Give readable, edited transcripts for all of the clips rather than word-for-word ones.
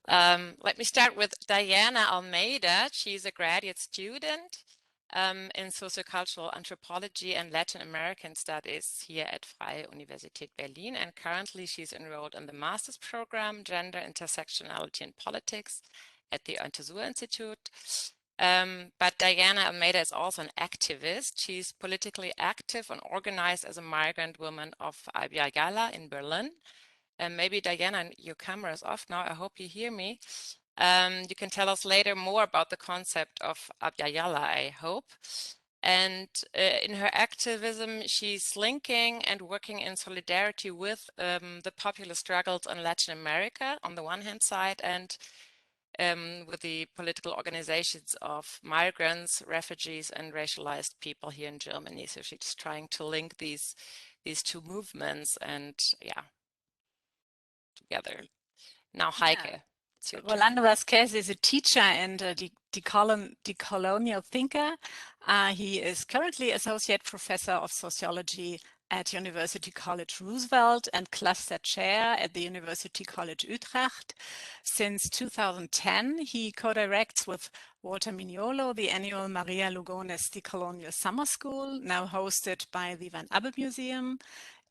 Let me start with Diana Almeida. She's a graduate student in sociocultural anthropology and Latin American studies here at Freie Universität Berlin. And currently she's enrolled in the master's program, Gender, Intersectionality and Politics at the Otto-Suhr-Institut. But Diana Almeida is also an activist. She's politically active and organized as a migrant woman of Abya Yala in Berlin. And maybe Diana, your camera is off now. I hope you hear me. You can tell us later more about the concept of Abya Yala, I hope. And in her activism, she's linking and working in solidarity with the popular struggles in Latin America on the one hand side, and with the political organizations of migrants, refugees, and racialized people here in Germany. So she's trying to link these two movements and together. Now, Heike. Yeah. Rolando Vasquez is a teacher and a decolonial thinker. He is currently Associate Professor of Sociology at University College Roosevelt and Cluster Chair at the University College Utrecht. Since 2010, he co-directs with Walter Mignolo the annual Maria Lugones Decolonial Summer School, now hosted by the Van Abbe Museum.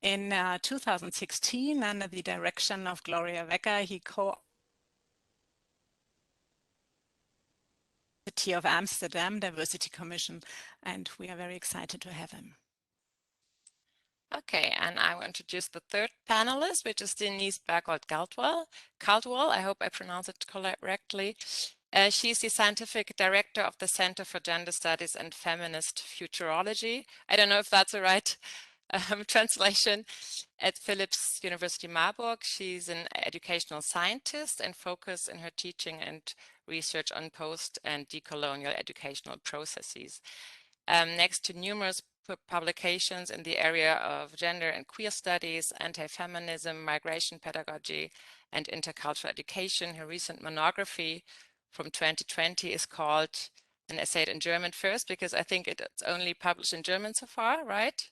In 2016, under the direction of Gloria Wecker, he of Amsterdam Diversity Commission, and we are very excited to have him. Okay, and I will introduce the third panelist, which is Denise Bergold-Caldwell. I hope I pronounced it correctly. She's the scientific director of the Center for Gender Studies and Feminist Futurology. I don't know if that's the right translation, at Philipps-Universität Marburg. She's an educational scientist and focuses in her teaching and research on post and decolonial educational processes. Next to numerous publications in the area of gender and queer studies, anti-feminism, migration pedagogy, and intercultural education, her recent monography from 2020 is called, and I say it in German first because I think it's only published in German so far, right?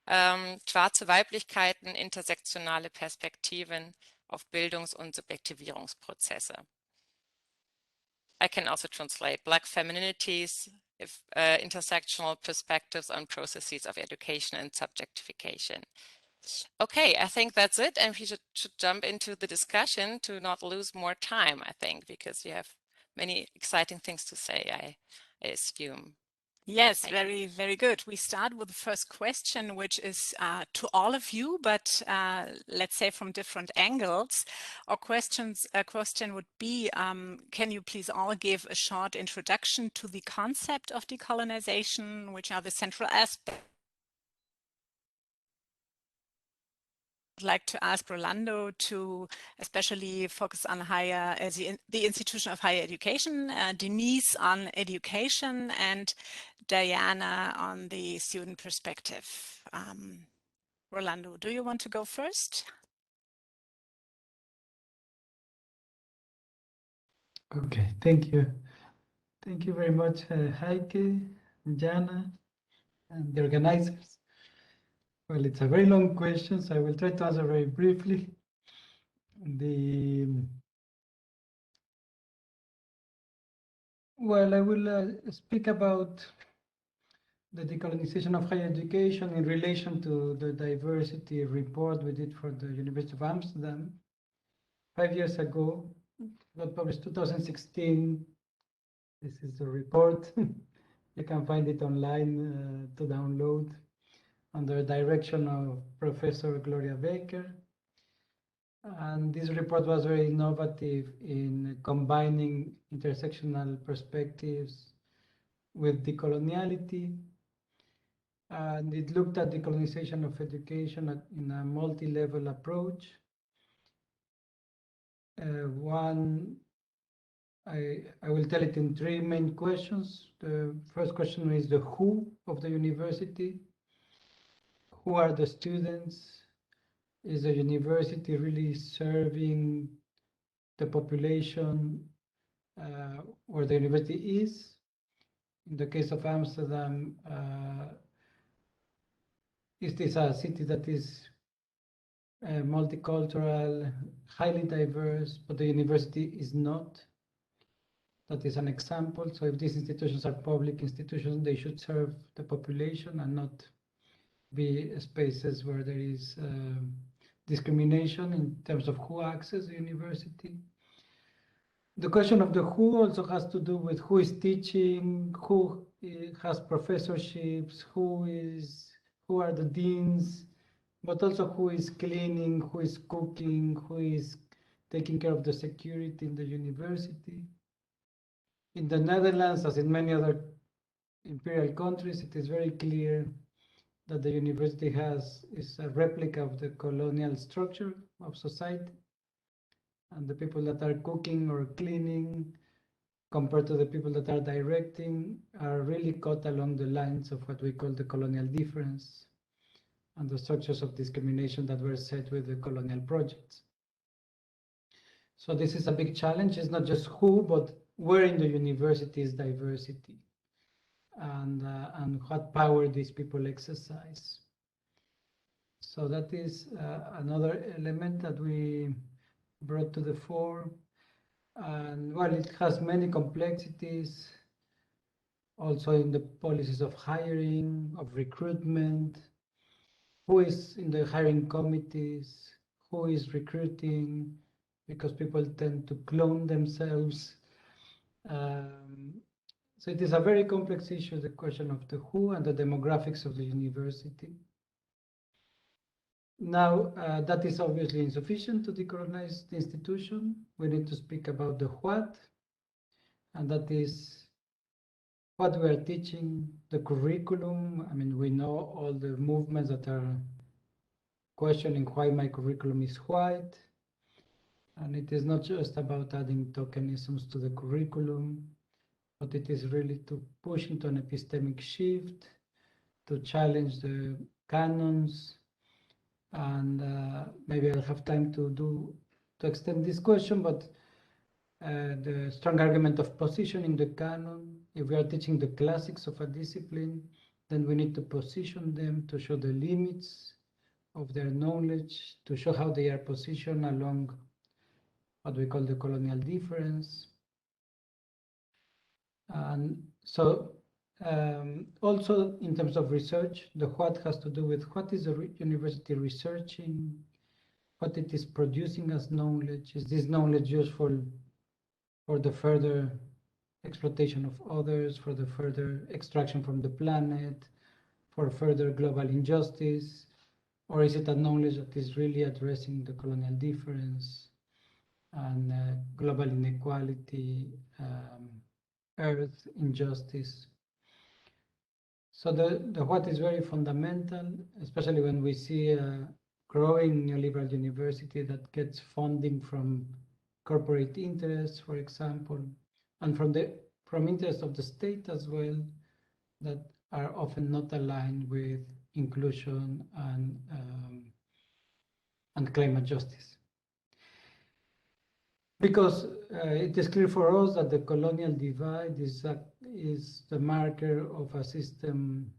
Schwarze Weiblichkeiten, Intersektionale Perspektiven auf Bildungs- und Subjektivierungsprozesse. I can also translate Black femininities, intersectional perspectives on processes of education and subjectification. Okay, I think that's it, and we should jump into the discussion to not lose more time, I think, because you have many exciting things to say, I assume. Yes, very, very good. We start with the first question, which is to all of you, but let's say from different angles. Our question would be, can you please all give a short introduction to the concept of decolonization, which are the central aspects? I'd like to ask Rolando to especially focus on the institution of higher education, Denise on education, and Diana on the student perspective. Rolando, do you want to go first? Okay, thank you. Thank you very much, Heike, Jana, and the organizers. Well, it's a very long question, so I will try to answer very briefly. Well, I will speak about the decolonization of higher education in relation to the diversity report we did for the University of Amsterdam 5 years ago. It got published 2016. This is the report. You can find it online to download under direction of Professor Gloria Baker. And this report was very innovative in combining intersectional perspectives with decoloniality. And it looked at decolonization of education in a multi-level approach. I will tell it in three main questions. The first question is the who of the university. Who are the students? Is the university really serving the population where the university is? In the case of Amsterdam, is this a city that is multicultural, highly diverse, but the university is not. That is an example. So if these institutions are public institutions, they should serve the population and not be spaces where there is discrimination in terms of who accesses the university. The question of the who also has to do with who is teaching, who has professorships, who are the deans, but also who is cleaning, who is cooking, who is taking care of the security in the university. In the Netherlands, as in many other imperial countries, it is very clear that the university is a replica of the colonial structure of society. And the people that are cooking or cleaning, compared to the people that are directing, are really caught along the lines of what we call the colonial difference and the structures of discrimination that were set with the colonial projects. So this is a big challenge. It's not just who, but where in the university is diversity, and what power these people exercise. So that is another element that we brought to the fore. And well, it has many complexities, also in the policies of hiring, of recruitment, who is in the hiring committees, who is recruiting, because people tend to clone themselves. So it is a very complex issue, the question of the who and the demographics of the university. Now, that is obviously insufficient to decolonize the institution. We need to speak about the what, and that is what we are teaching, the curriculum. I mean, we know all the movements that are questioning why my curriculum is white. And it is not just about adding tokenisms to the curriculum, but it is really to push into an epistemic shift, to challenge the canons. And maybe I'll have time to extend this question, but the strong argument of positioning the canon. If we are teaching the classics of a discipline, then we need to position them to show the limits of their knowledge, to show how they are positioned along what we call the colonial difference. And so also in terms of research, the what has to do with what is the university researching, what it is producing as knowledge. Is this knowledge useful for the further exploitation of others, for the further extraction from the planet, for further global injustice, or is it a knowledge that is really addressing the colonial difference and global inequality, earth injustice? So the what is very fundamental, especially when we see a growing neoliberal university that gets funding from corporate interests, for example, and from interests of the state as well, that are often not aligned with inclusion and climate justice. Because it is clear for us that the colonial divide is the marker of a system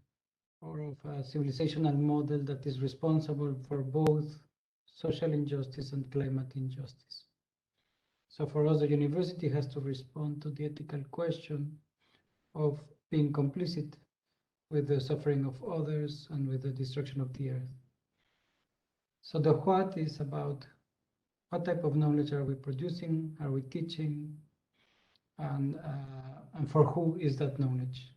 or of a civilizational model that is responsible for both social injustice and climate injustice. So for us, the university has to respond to the ethical question of being complicit with the suffering of others and with the destruction of the earth. So the what is about what type of knowledge are we producing, are we teaching, and for who is that knowledge?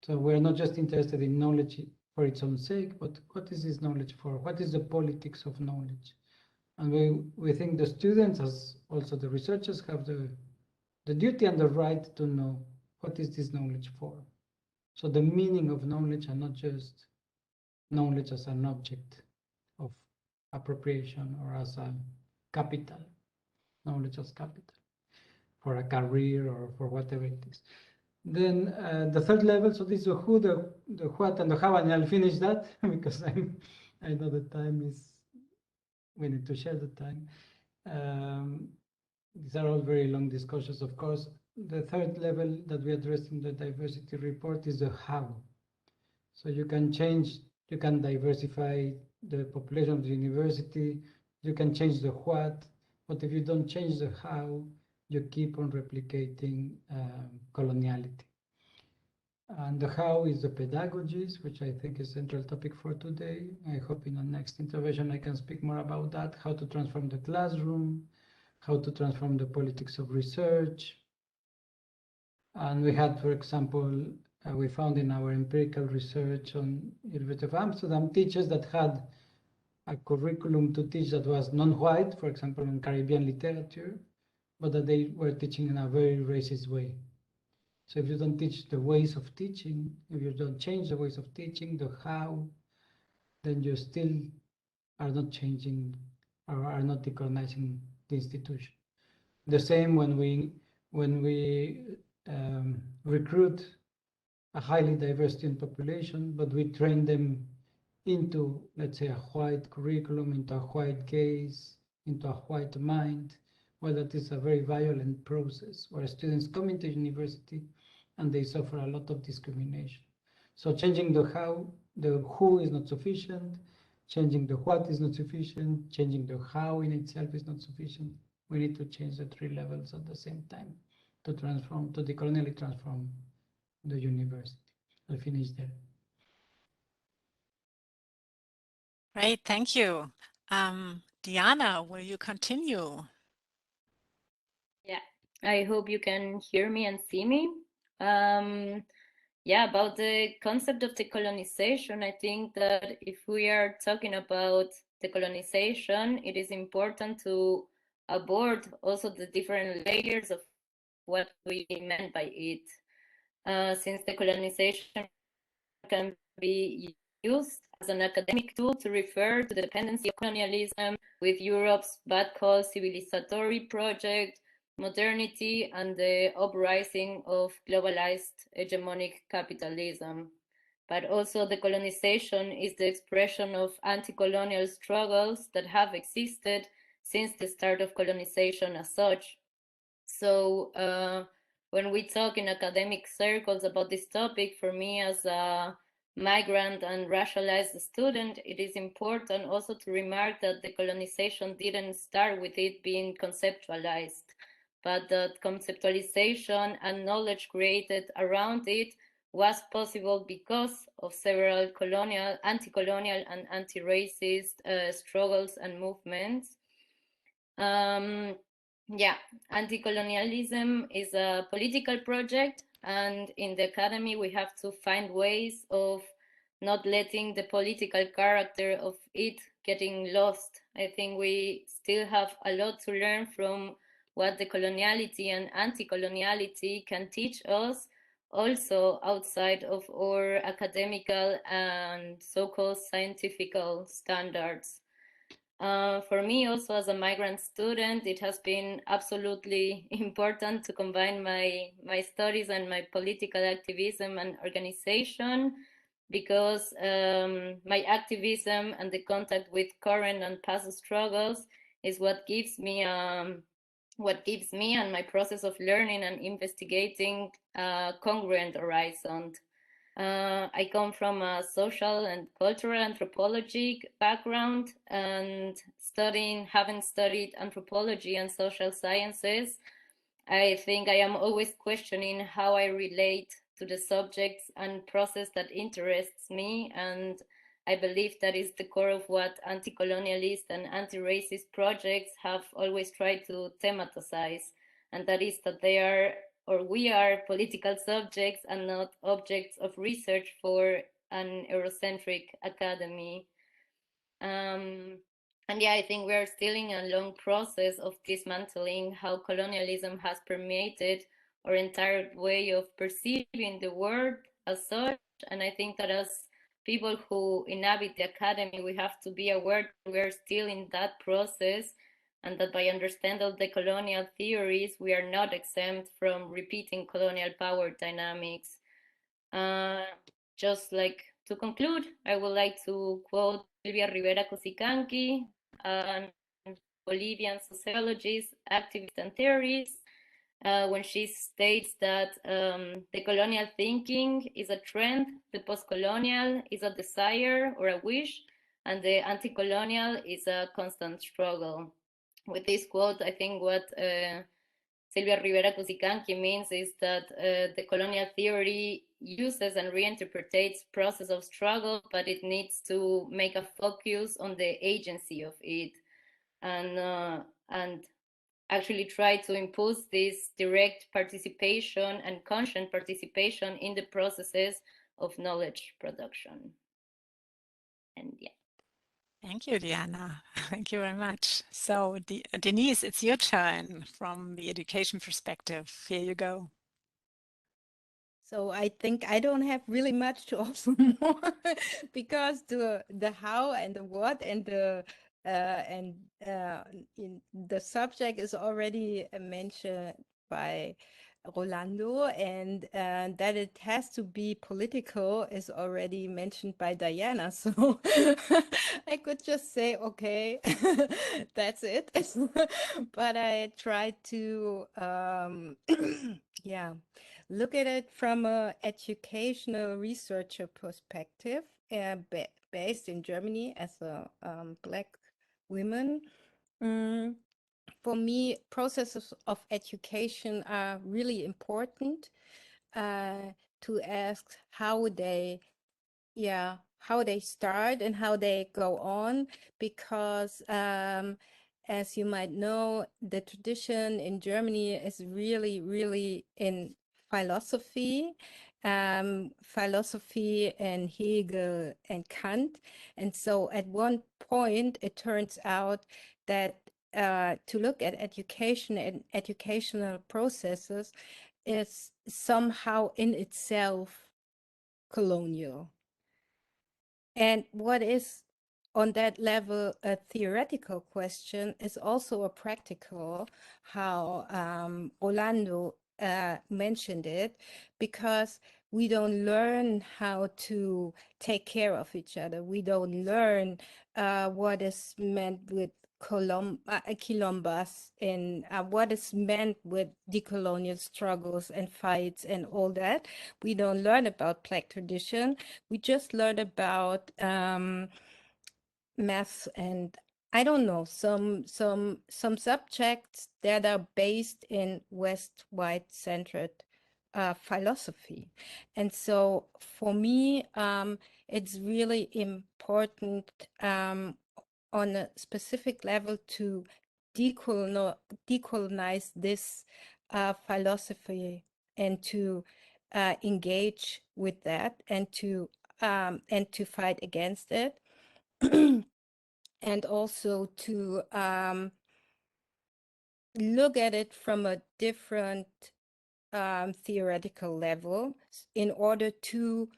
So we're not just interested in knowledge for its own sake, but what is this knowledge for? What is the politics of knowledge? And we think the students, as also the researchers, have the duty and the right to know what is this knowledge for. So the meaning of knowledge, and not just knowledge as an object of appropriation or as a capital, knowledge as capital for a career or for whatever it is. Then the third level, so this is the who, the what, and the how, and I'll finish that because I know the time is, we need to share the time. These are all very long discussions, of course. The third level that we addressed in the diversity report is the how. So you can diversify the population of the university, you can change the what, but if you don't change the how, you keep on replicating coloniality. And the how is the pedagogies, which I think is a central topic for today. I hope in the next intervention I can speak more about that, how to transform the classroom, how to transform the politics of research. And we had, for example, we found in our empirical research on University of Amsterdam teachers that had a curriculum to teach that was non-white, for example, in Caribbean literature, but that they were teaching in a very racist way. So if you don't teach the ways of teaching, if you don't change the ways of teaching, the how, then you still are not changing or are not decolonizing the institution. The same when we recruit a highly diverse student population, but we train them into, let's say, a white curriculum, into a white gaze, into a white mind. Well, that is a very violent process where students come into university and they suffer a lot of discrimination. So changing the how, the who is not sufficient, changing the what is not sufficient, changing the how in itself is not sufficient. We need to change the three levels at the same time to transform, to decolonially transform the university. I'll finish there. Great, thank you. Diana, will you continue? Yeah, I hope you can hear me and see me. Yeah, about the concept of decolonization, I think that if we are talking about decolonization, it is important to abord also the different layers of what we meant by it. Since decolonization can be used as an academic tool to refer to the dependency of colonialism with Europe's bad call civilizatory project, modernity, and the uprising of globalized hegemonic capitalism. But also decolonization is the expression of anti-colonial struggles that have existed since the start of colonization as such. So when we talk in academic circles about this topic, for me as a migrant and racialized student, it is important also to remark that decolonization didn't start with it being conceptualized, but that conceptualization and knowledge created around it was possible because of several colonial, anti-colonial and anti-racist struggles and movements. Yeah, anti-colonialism is a political project, and in the academy we have to find ways of not letting the political character of it getting lost. I think we still have a lot to learn from what decoloniality and anti-coloniality can teach us, also outside of our academical and so-called scientific standards. For me, also as a migrant student, it has been absolutely important to combine my studies and my political activism and organization, because my activism and the contact with current and past struggles is what gives me and my process of learning and investigating a congruent horizon. I come from a social and cultural anthropology background, and having studied anthropology and social sciences, I think I am always questioning how I relate to the subjects and process that interests me, and I believe that is the core of what anti-colonialist and anti-racist projects have always tried to thematize, and that is that they are, or we are, political subjects and not objects of research for an Eurocentric academy. And yeah, I think we are still in a long process of dismantling how colonialism has permeated our entire way of perceiving the world as such. And I think that as people who inhabit the academy, we have to be aware that we are still in that process, and that by understanding the colonial theories, we are not exempt from repeating colonial power dynamics. Just like to conclude, I would like to quote Silvia Rivera Cosicanqui, a Bolivian sociologist, activist, and theorist, when she states that the colonial thinking is a trend, the post-colonial is a desire or a wish, and the anti-colonial is a constant struggle. With this quote, I think what Silvia Rivera Cusicanqui means is that the colonial theory uses and reinterprets process of struggle, but it needs to make a focus on the agency of it, and actually try to impose this direct participation and conscious participation in the processes of knowledge production. And yeah. Thank you, Diana. Thank you very much. So, Denise, it's your turn from the education perspective. Here you go. So I think I don't have really much to offer more because the how and the what and the subject is already mentioned by Rolando, and that it has to be political is already mentioned by Diana. So I could just say, okay, that's it. But I tried to, yeah, look at it from an educational researcher perspective, based in Germany as a Black woman. For me, processes of education are really important to ask how they start and how they go on, because as you might know, the tradition in Germany is really, really in philosophy and Hegel and Kant. And so at one point, it turns out that to look at education and educational processes is somehow in itself colonial. And what is on that level a theoretical question is also a practical, how Rolando mentioned it, because we don't learn how to take care of each other. We don't learn what is meant with quilombas and what is meant with decolonial struggles and fights and all that. We don't learn about Black tradition. We just learn about math and I don't know, some subjects that are based in West white centered philosophy. And so for me, it's really important on a specific level to decolonize this philosophy and to engage with that and to fight against it. And also to look at it from a different theoretical level in order to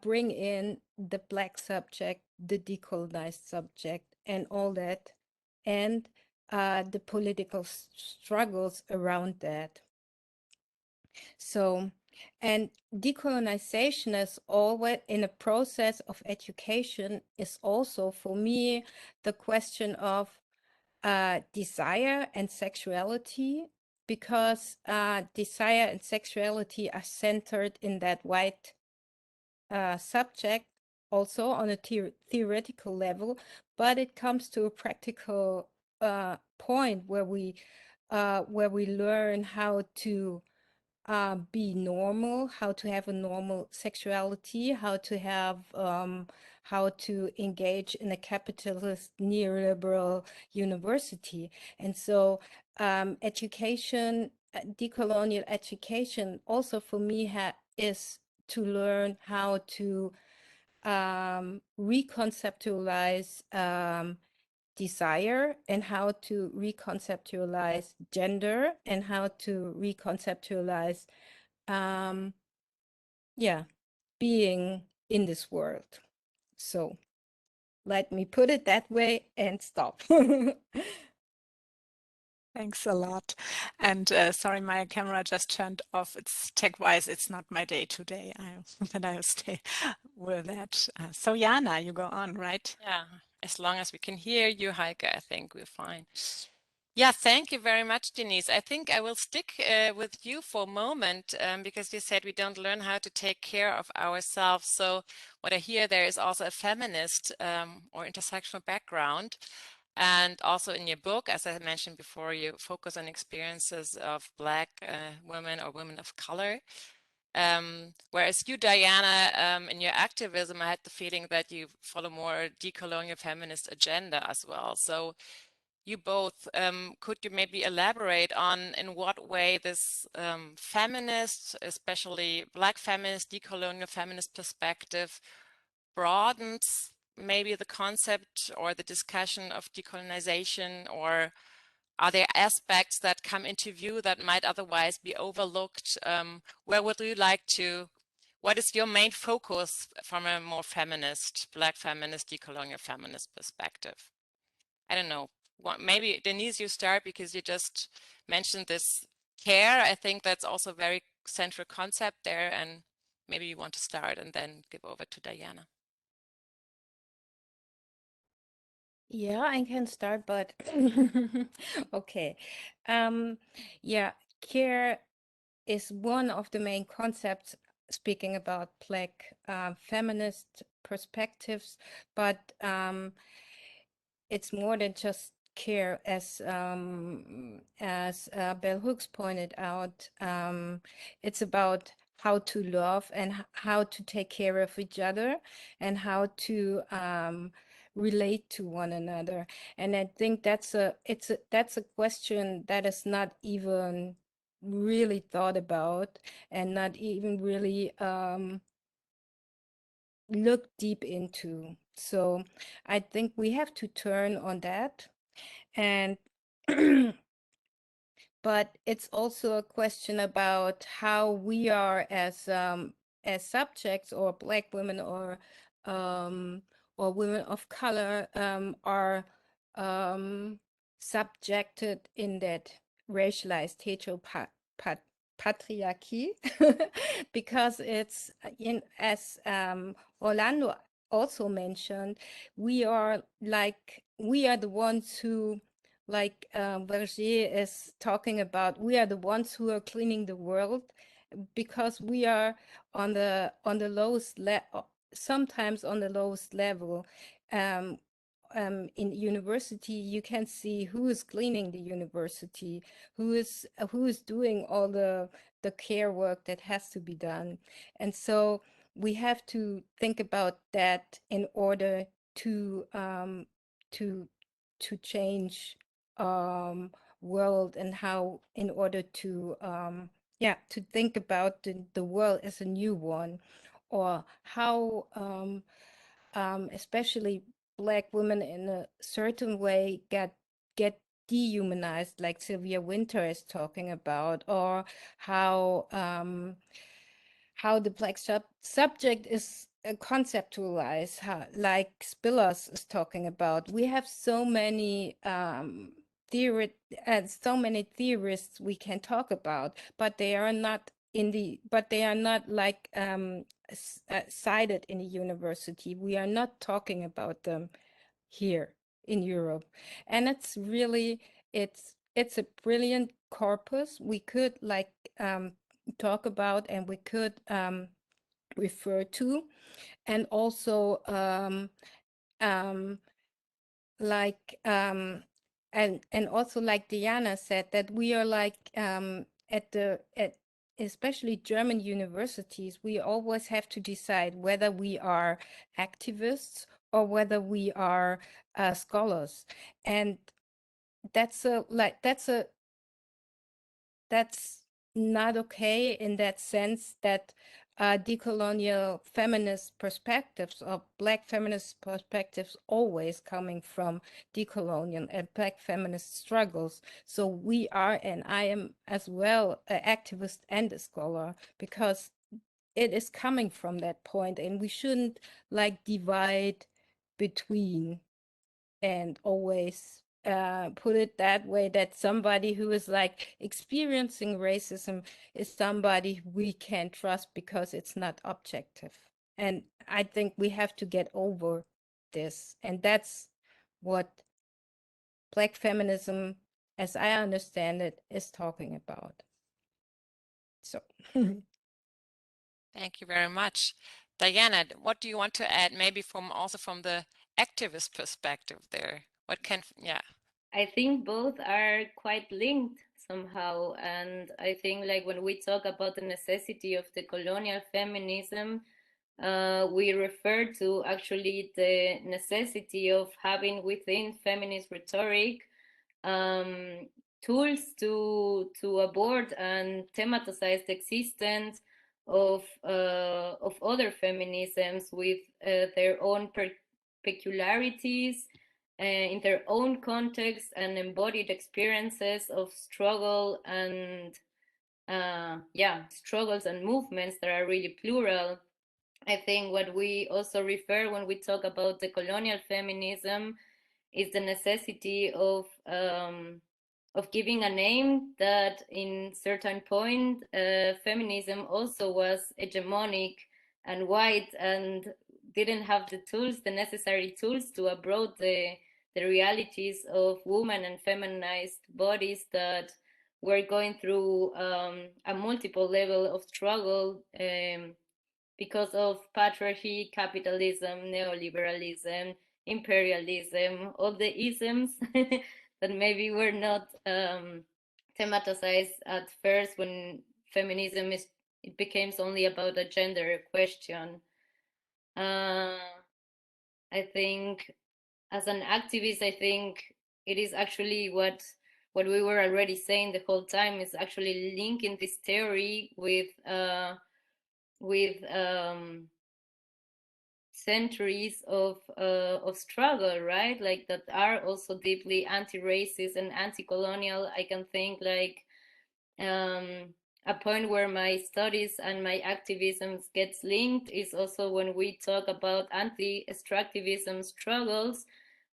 bring in the Black subject, the decolonized subject, and all that, and the political struggles around that. So, and decolonization is always in a process of education is also for me the question of desire and sexuality, because desire and sexuality are centered in that white subject also on a theoretical level, but it comes to a practical point where we learn how to be normal, how to have a normal sexuality, how to have how to engage in a capitalist neoliberal university. And so education, decolonial education also for me is to learn how to reconceptualize desire and how to reconceptualize gender and how to reconceptualize being in this world. So let me put it that way and stop. Thanks a lot. And sorry, my camera just turned off. It's tech-wise, it's not my day today. But I'll stay with that. So Jana, you go on, right? Yeah, as long as we can hear you, Heike, I think we're fine. Yeah, thank you very much, Denise. I think I will stick with you for a moment because you said we don't learn how to take care of ourselves. So what I hear there is also a feminist or intersectional background. And also in your book, as I mentioned before, you focus on experiences of Black women or women of color. Whereas you, Diana, in your activism, I had the feeling that you follow more decolonial feminist agenda as well. So you both, could you maybe elaborate on in what way this feminist, especially Black feminist, decolonial feminist perspective broadens maybe the concept or the discussion of decolonization, or are there aspects that come into view that might otherwise be overlooked? Where would you like to, what is your main focus from a more feminist, Black feminist, decolonial feminist perspective? I don't know. Maybe Denise, you start because you just mentioned this care. I think that's also a very central concept there, and maybe you want to start and then give over to Diana. Yeah, I can start, but okay. Yeah, care is one of the main concepts speaking about Black feminist perspectives, but it's more than just care, as Bell Hooks pointed out. It's about how to love and how to take care of each other and how to relate to one another. And I think that's a question that is not even really thought about and not even really look deep into. So I think we have to turn on that. And but it's also a question about how we are as subjects, or Black women, or women of color, are subjected in that racialized patriarchy, because it's as Orlando also mentioned, we are the ones who, like Berger is talking about, we are the ones who are cleaning the world, because we are on the lowest level, sometimes on the lowest level. In university, you can see who is cleaning the university, who is doing all the care work that has to be done. And so we have to think about that in order to change world, and how, in order to to think about the world as a new one, or how especially Black women in a certain way get dehumanized, like Sylvia Winter is talking about, or how the Black subject is conceptualized, like Spillers is talking about. We have so many so many theorists we can talk about, but they are not like cited in the university. We are not talking about them here in Europe. And it's really, it's a brilliant corpus we could talk about, and we could refer to. And also and also, like Diana said, that we are at especially German universities, we always have to decide whether we are activists or whether we are scholars. And that's not okay, in that sense that decolonial feminist perspectives, or Black feminist perspectives, always coming from decolonial and Black feminist struggles. So we are, and I am as well, an activist and a scholar, because it is coming from that point, and we shouldn't divide between, and always put it that way, that somebody who is experiencing racism is somebody we can trust because it's not objective. And I think we have to get over this. And that's what Black feminism as I understand it, is talking about. So. Thank you very much. Diana, what do you want to add, maybe also from the activist perspective there? What can, yeah. I think both are quite linked somehow. And I think like when we talk about the necessity of the colonial feminism, we refer to actually the necessity of having within feminist rhetoric tools to abort and thematize the existence of other feminisms with their own peculiarities in their own context and embodied experiences of struggle and struggles and movements that are really plural. I think what we also refer when we talk about the colonial feminism is the necessity of giving a name that in certain point feminism also was hegemonic and white and didn't have the tools, the necessary tools to abroad the realities of women and feminized bodies that were going through a multiple level of struggle because of patriarchy, capitalism, neoliberalism, imperialism, all the isms that maybe were not thematized at first when feminism it becomes only about a gender question. I think as an activist, I think it is actually what we were already saying the whole time is actually linking this theory with centuries of struggle, right? Like that are also deeply anti-racist and anti-colonial. I can think like a point where my studies and my activism gets linked is also when we talk about anti-extractivism struggles,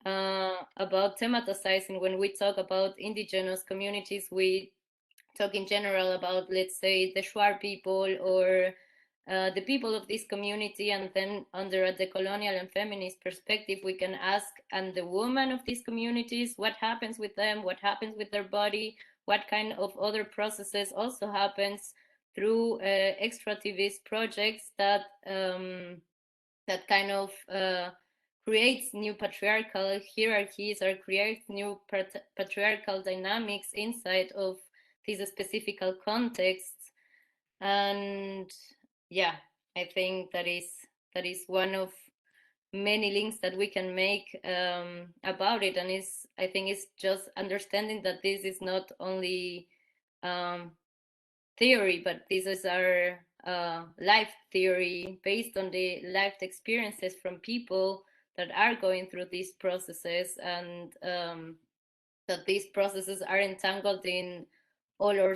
about thematicizing. When we talk about indigenous communities, we talk in general about, let's say, the Shuar people or the people of this community, and then under a decolonial and feminist perspective, we can ask, and the women of these communities, what happens with them, what happens with their body, what kind of other processes also happens through extractivist projects that that kind of creates new patriarchal hierarchies or creates new patriarchal dynamics inside of these specific contexts. And yeah, I think that is one of many links that we can make about it. And I think it's just understanding that this is not only theory, but this is our life theory based on the life experiences from people that are going through these processes, and that these processes are entangled in all our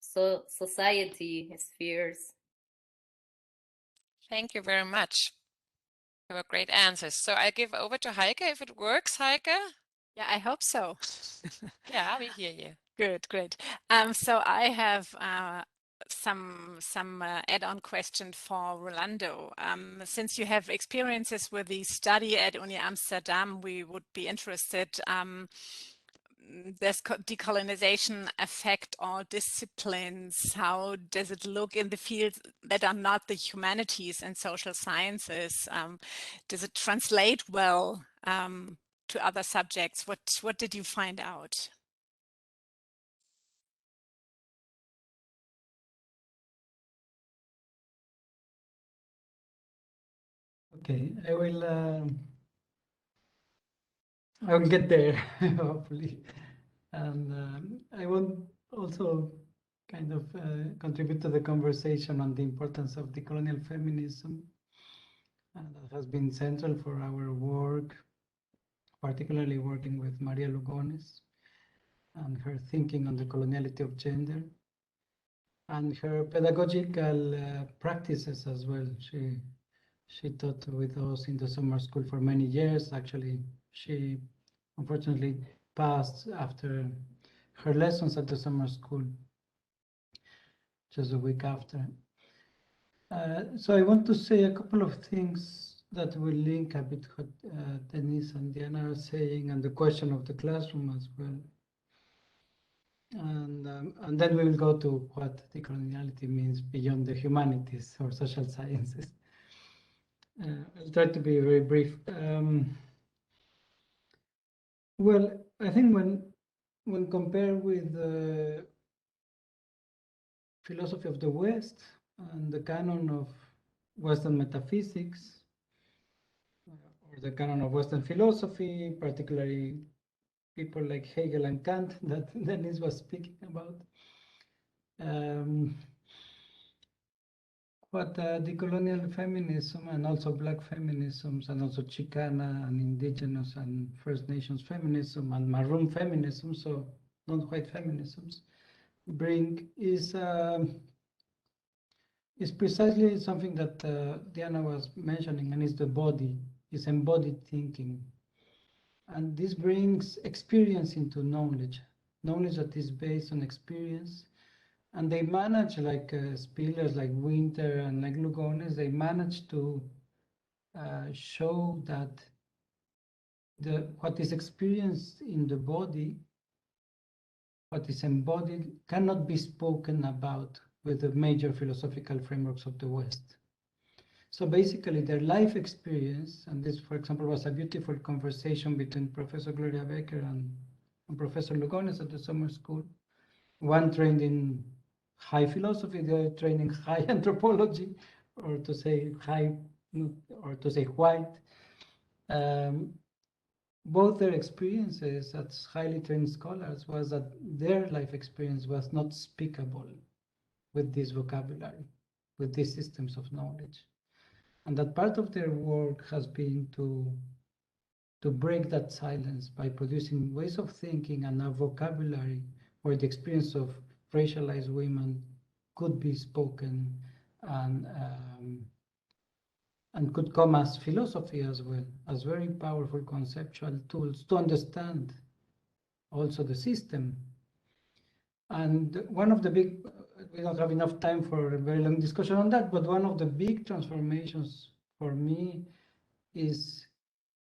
society spheres. Thank you very much. You have great answers. So I give over to Heike if it works, Heike. Yeah, I hope so. Yeah, we hear you. Good, great. So I have some add-on question for Rolando. Since you have experiences with the study at Uni Amsterdam, we would be interested. Does decolonization affect all disciplines? How does it look in the fields that are not the humanities and social sciences? Does it translate well to other subjects? What did you find out? Okay, I will get there hopefully, and I want also kind of contribute to the conversation on the importance of decolonial feminism that has been central for our work, particularly working with Maria Lugones and her thinking on the coloniality of gender and her pedagogical practices as well. She taught with us in the summer school for many years. Actually, she unfortunately passed after her lessons at the summer school, just a week after. So I want to say a couple of things that will link a bit what Denise and Diana are saying and the question of the classroom as well. And then we will go to what decoloniality means beyond the humanities or social sciences. I'll try to be very brief. Well, I think when compared with the philosophy of the West and the canon of Western metaphysics, or the canon of Western philosophy, particularly people like Hegel and Kant that Denise was speaking about, what decolonial feminism and also Black feminisms and also Chicana and Indigenous and First Nations feminism and Maroon feminism, so non-white feminisms, bring is precisely something that Diana was mentioning, and is the body, is embodied thinking. And this brings experience into knowledge that is based on experience. And they manage, like Spillers, like Winter, and like Lugones, they manage to show that what is experienced in the body, what is embodied, cannot be spoken about with the major philosophical frameworks of the West. So basically their life experience, and this, for example, was a beautiful conversation between Professor Gloria Becker and Professor Lugones at the summer school. One trained in high philosophy, the other trained in high anthropology, or to say high, or to say white. Both their experiences as highly trained scholars was that their life experience was not speakable with this vocabulary, with these systems of knowledge. And that part of their work has been to break that silence by producing ways of thinking and a vocabulary where the experience of racialized women could be spoken and could come as philosophy as well, as very powerful conceptual tools to understand also the system. And one of the big, we don't have enough time for a very long discussion on that, but one of the big transformations for me is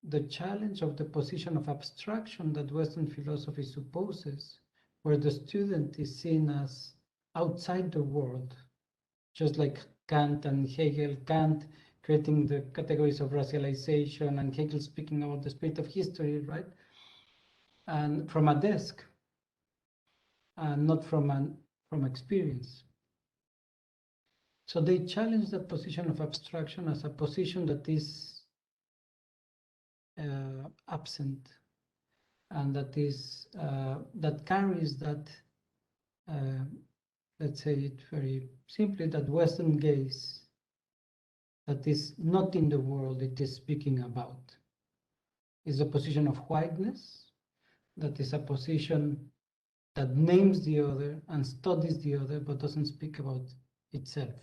the challenge of the position of abstraction that Western philosophy supposes, where the student is seen as outside the world, just like Kant and Hegel. Kant creating the categories of racialization, and Hegel speaking about the spirit of history, right? And from a desk, and not from experience. So they challenge that position of abstraction as a position that is absent, and that is that carries that, let's say it very simply, that Western gaze that is not in the world it is speaking about. Is a position of whiteness, that is a position that names the other and studies the other, but doesn't speak about itself,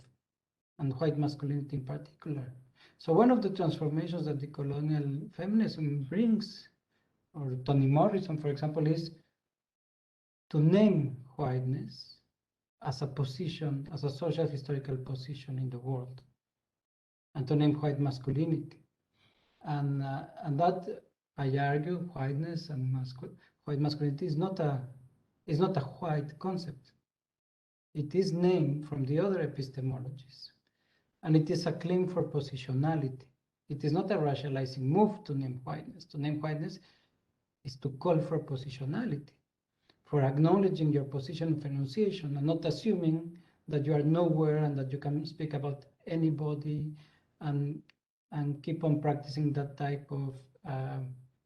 and white masculinity in particular. So one of the transformations that the colonial feminism brings, or Toni Morrison, for example, is to name whiteness as a position, as a social historical position in the world, and to name white masculinity. And that, I argue, whiteness and white masculinity is not a white concept. It is named from the other epistemologies, and it is a claim for positionality. It is not a racializing move to name whiteness. To name whiteness is to call for positionality, for acknowledging your position of enunciation and not assuming that you are nowhere and that you can speak about anybody and keep on practicing that type of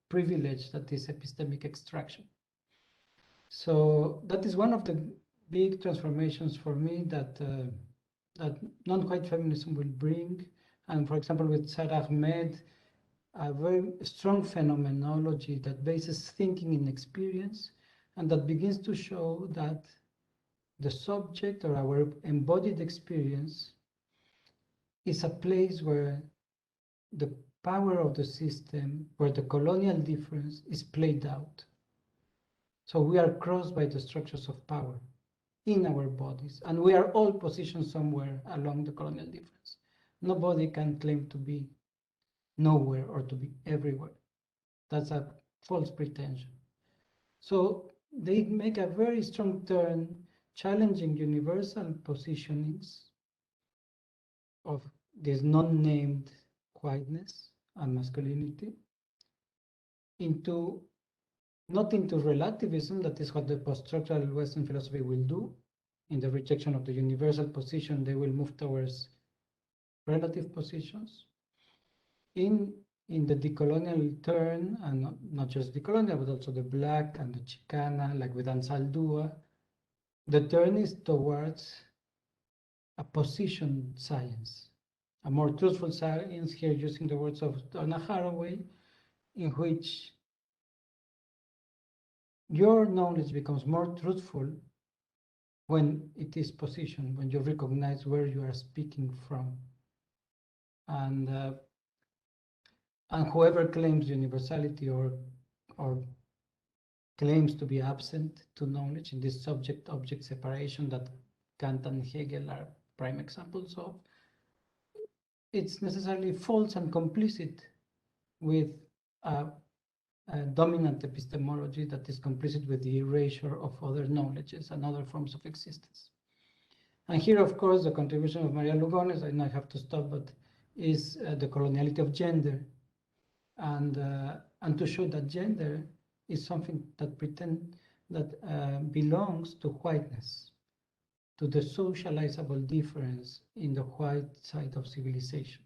privilege that is epistemic extraction. So that is one of the big transformations for me that that non-white feminism will bring. And for example, with Sarah Ahmed, a very strong phenomenology that bases thinking in experience, and that begins to show that the subject, or our embodied experience, is a place where the power of the system, where the colonial difference is played out. So we are crossed by the structures of power in our bodies, and we are all positioned somewhere along the colonial difference. Nobody can claim to be nowhere or to be everywhere. That's a false pretension. So they make a very strong turn challenging universal positionings of this non-named whiteness and masculinity into, not into relativism, that is what the post-structural Western philosophy will do. In the rejection of the universal position, they will move towards relative positions. In the decolonial turn, and not just decolonial, but also the Black and the Chicana, like with Ansaldúa, the turn is towards a position science, a more truthful science, here using the words of Donna Haraway, in which your knowledge becomes more truthful when it is positioned, when you recognize where you are speaking from. And whoever claims universality or claims to be absent to knowledge in this subject-object separation that Kant and Hegel are prime examples of, it's necessarily false and complicit with a dominant epistemology that is complicit with the erasure of other knowledges and other forms of existence. And here, of course, the contribution of Maria Lugones, and I have to stop, but is the coloniality of gender, and to show that gender is something that belongs to whiteness, to the socializable difference in the white side of civilization.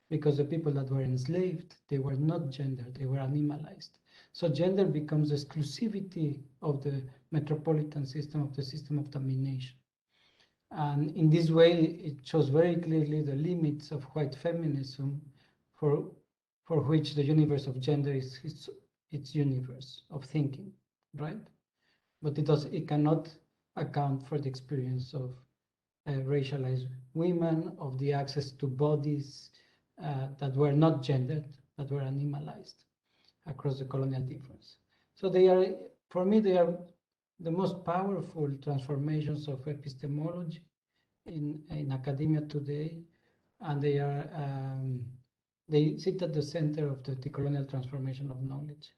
Because the people that were enslaved, they were not gendered, they were animalized. So gender becomes the exclusivity of the metropolitan system, of the system of domination. And in this way, it shows very clearly the limits of white feminism, for which the universe of gender is its universe of thinking, right? But it cannot account for the experience of racialized women, of the access to bodies that were not gendered, that were animalized across the colonial difference. So they are, for me, they are the most powerful transformations of epistemology in academia today, and they sit at the center of the decolonial transformation of knowledge.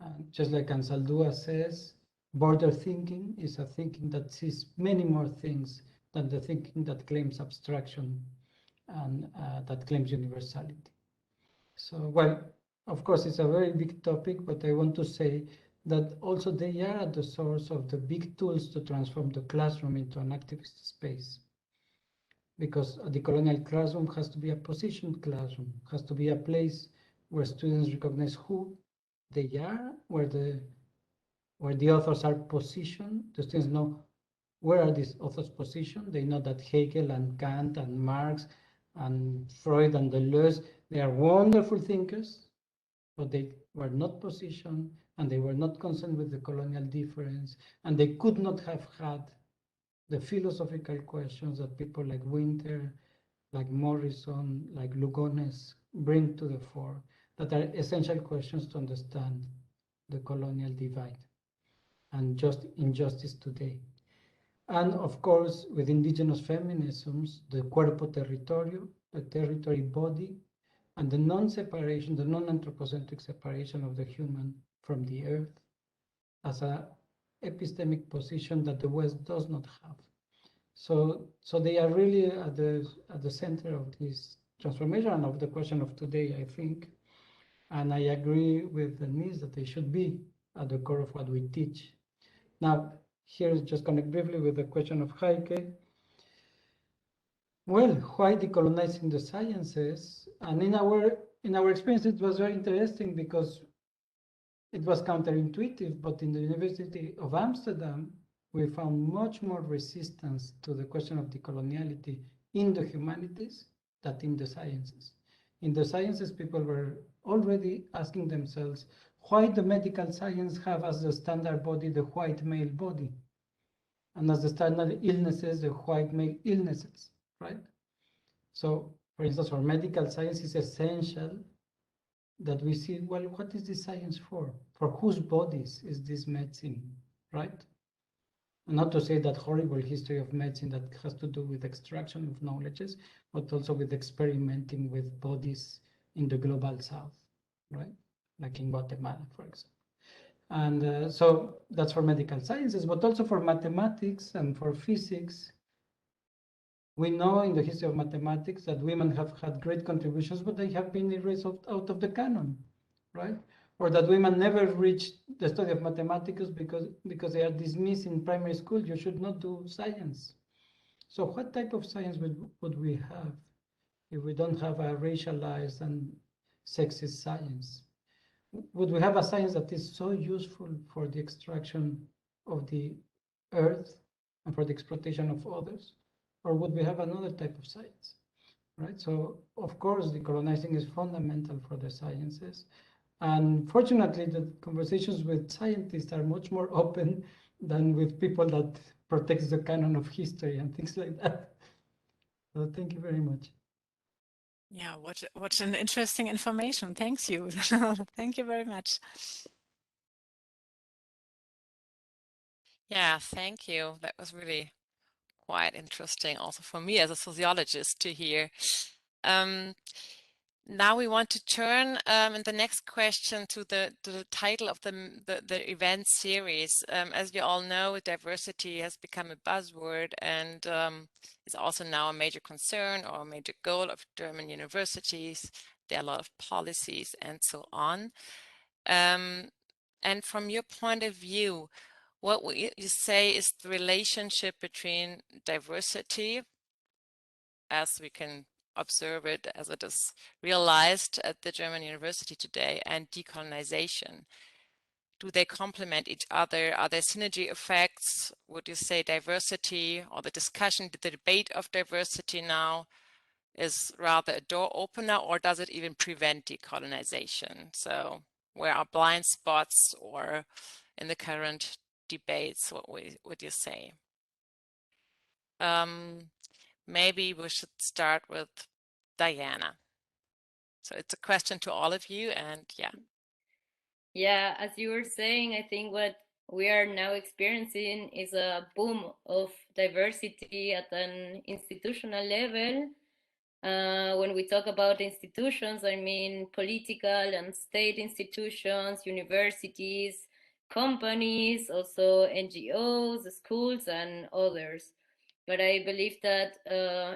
And just like Ansaldúa says, border thinking is a thinking that sees many more things than the thinking that claims abstraction and that claims universality. So, well, of course, it's a very big topic, but I want to say that also they are at the source of the big tools to transform the classroom into an activist space. Because a decolonial classroom has to be a positioned classroom, has to be a place where students recognize who they are, where the authors are positioned. The students know where are these authors positioned. They know that Hegel and Kant and Marx and Freud and Deleuze, they are wonderful thinkers, but they were not positioned and they were not concerned with the colonial difference, and they could not have had the philosophical questions that people like Winter, like Morrison, like Lugones bring to the fore, that are essential questions to understand the colonial divide and just injustice today. And of course, with indigenous feminisms, the cuerpo territorio, the territory body, and the non-separation, the non-anthropocentric separation of the human from the earth as an epistemic position that the West does not have. So they are really at the center of this transformation and of the question of today, I think. And I agree with Denise that they should be at the core of what we teach. Now, here's just connect briefly with the question of Heike. Well, why decolonizing the sciences? And in our experience, it was very interesting because it was counterintuitive, but in the University of Amsterdam, we found much more resistance to the question of decoloniality in the humanities than in the sciences. In the sciences, people were already asking themselves, why the medical science have as the standard body the white male body, and as the standard illnesses the white male illnesses, right? So, for instance, for medical science, it's essential that we see, well, what is this science for? For whose bodies is this medicine, right? Not to say that horrible history of medicine that has to do with extraction of knowledges, but also with experimenting with bodies in the global south, right? Like in Guatemala, for example. And so that's for medical sciences, but also for mathematics and for physics. We know in the history of mathematics that women have had great contributions, but they have been erased out of the canon, right? Or that women never reached the study of mathematics because they are dismissed in primary school. You should not do science. So what type of science would we have if we don't have a racialized and sexist science? Would we have a science that is so useful for the extraction of the earth and for the exploitation of others? Or would we have another type of science, right? So, of course, decolonizing is fundamental for the sciences. And fortunately, the conversations with scientists are much more open than with people that protects the canon of history and things like that. So thank you very much. Yeah, what an interesting information. Thanks you. Thank you very much. Yeah, thank you. That was really quite interesting also for me as a sociologist to hear. Now we want to turn in the next question to the title of the event series. As you all know, diversity has become a buzzword and is also now a major concern or a major goal of German universities. There are a lot of policies and so on. And from your point of view, what would you say is the relationship between diversity, as we can observe it, as it is realized at the German university today, and decolonization? Do they complement each other? Are there synergy effects? Would you say diversity or the discussion, the debate of diversity now is rather a door opener, or does it even prevent decolonization? So where are blind spots, or in the current debates, what would you say? Maybe we should start with Diana. So it's a question to all of you, and yeah. Yeah, as you were saying, I think what we are now experiencing is a boom of diversity at an institutional level. When we talk about institutions, I mean political and state institutions, universities, companies, also NGOs, schools, and others. But I believe that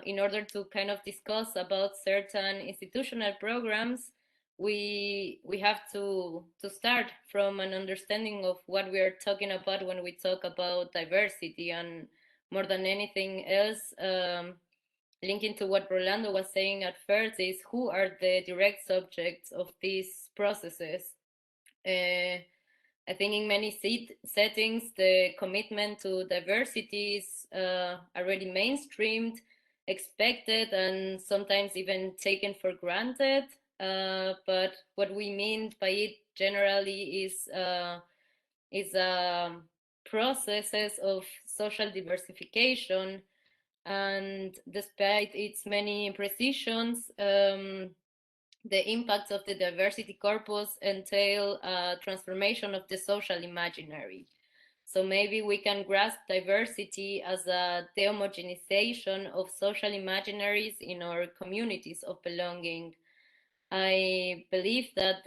in order to kind of discuss about certain institutional programs, we have to start from an understanding of what we are talking about when we talk about diversity, and more than anything else, linking to what Rolando was saying at first, is who are the direct subjects of these processes. I think in many settings, the commitment to diversity is already mainstreamed, expected, and sometimes even taken for granted. But what we mean by it generally is processes of social diversification. And despite its many imprecisions, the impacts of the diversity corpus entail a transformation of the social imaginary. So maybe we can grasp diversity as a dehomogenization of social imaginaries in our communities of belonging. I believe that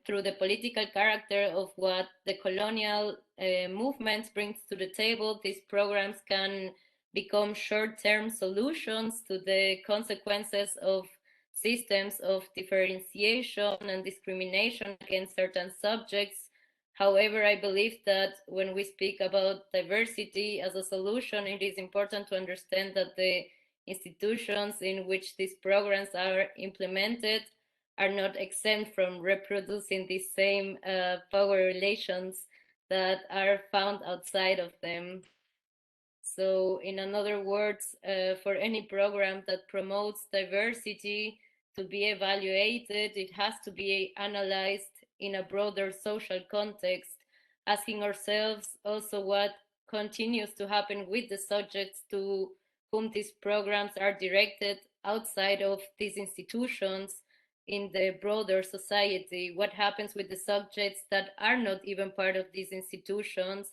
through the political character of what the colonial movement brings to the table, these programs can become short-term solutions to the consequences of systems of differentiation and discrimination against certain subjects. However, I believe that when we speak about diversity as a solution, it is important to understand that the institutions in which these programs are implemented are not exempt from reproducing these same power relations that are found outside of them. So in other words, for any program that promotes diversity to be evaluated, it has to be analyzed in a broader social context, asking ourselves also what continues to happen with the subjects to whom these programs are directed outside of these institutions in the broader society. What happens with the subjects that are not even part of these institutions,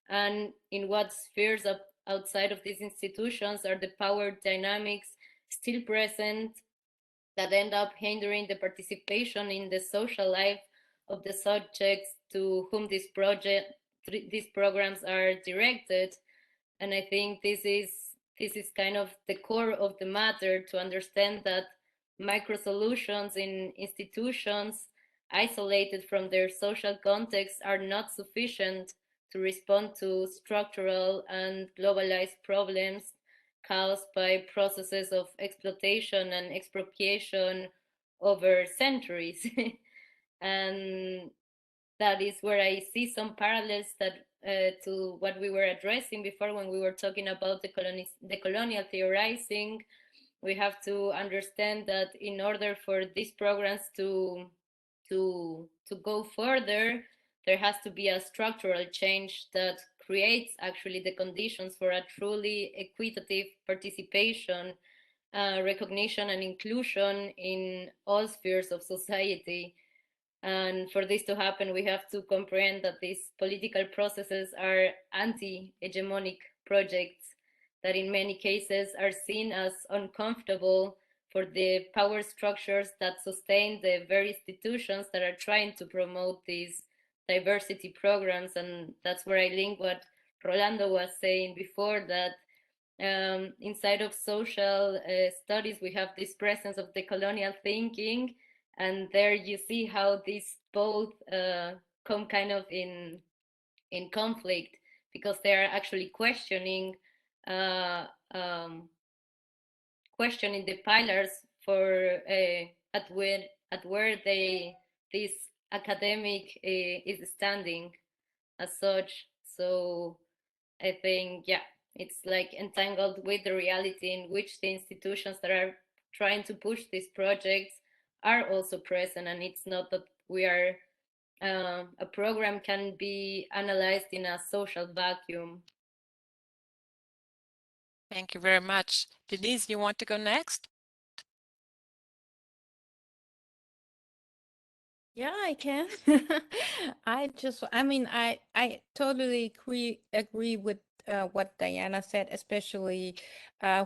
and in what spheres of outside of these institutions are the power dynamics still present that end up hindering the participation in the social life of the subjects to whom these programs are directed. And I think this is kind of the core of the matter, to understand that micro solutions in institutions isolated from their social context are not sufficient to respond to structural and globalized problems caused by processes of exploitation and expropriation over centuries. And that is where I see some parallels that to what we were addressing before when we were talking about the colonial theorizing. We have to understand that in order for these programs to go further, there has to be a structural change that creates actually the conditions for a truly equitative participation, recognition and inclusion in all spheres of society. And for this to happen, we have to comprehend that these political processes are anti-hegemonic projects that in many cases are seen as uncomfortable for the power structures that sustain the very institutions that are trying to promote these diversity programs. And that's where I link what Rolando was saying before, that inside of social studies, we have this presence of the colonial thinking, and there you see how these both come kind of in conflict, because they are actually questioning questioning the pillars for at where this academic is standing as such. So I think, yeah, it's like entangled with the reality in which the institutions that are trying to push these projects are also present. And it's not that we are, a program can be analyzed in a social vacuum. Thank you very much. Denise, you want to go next? Yeah, I can. I mean, I totally agree with what Diana said, especially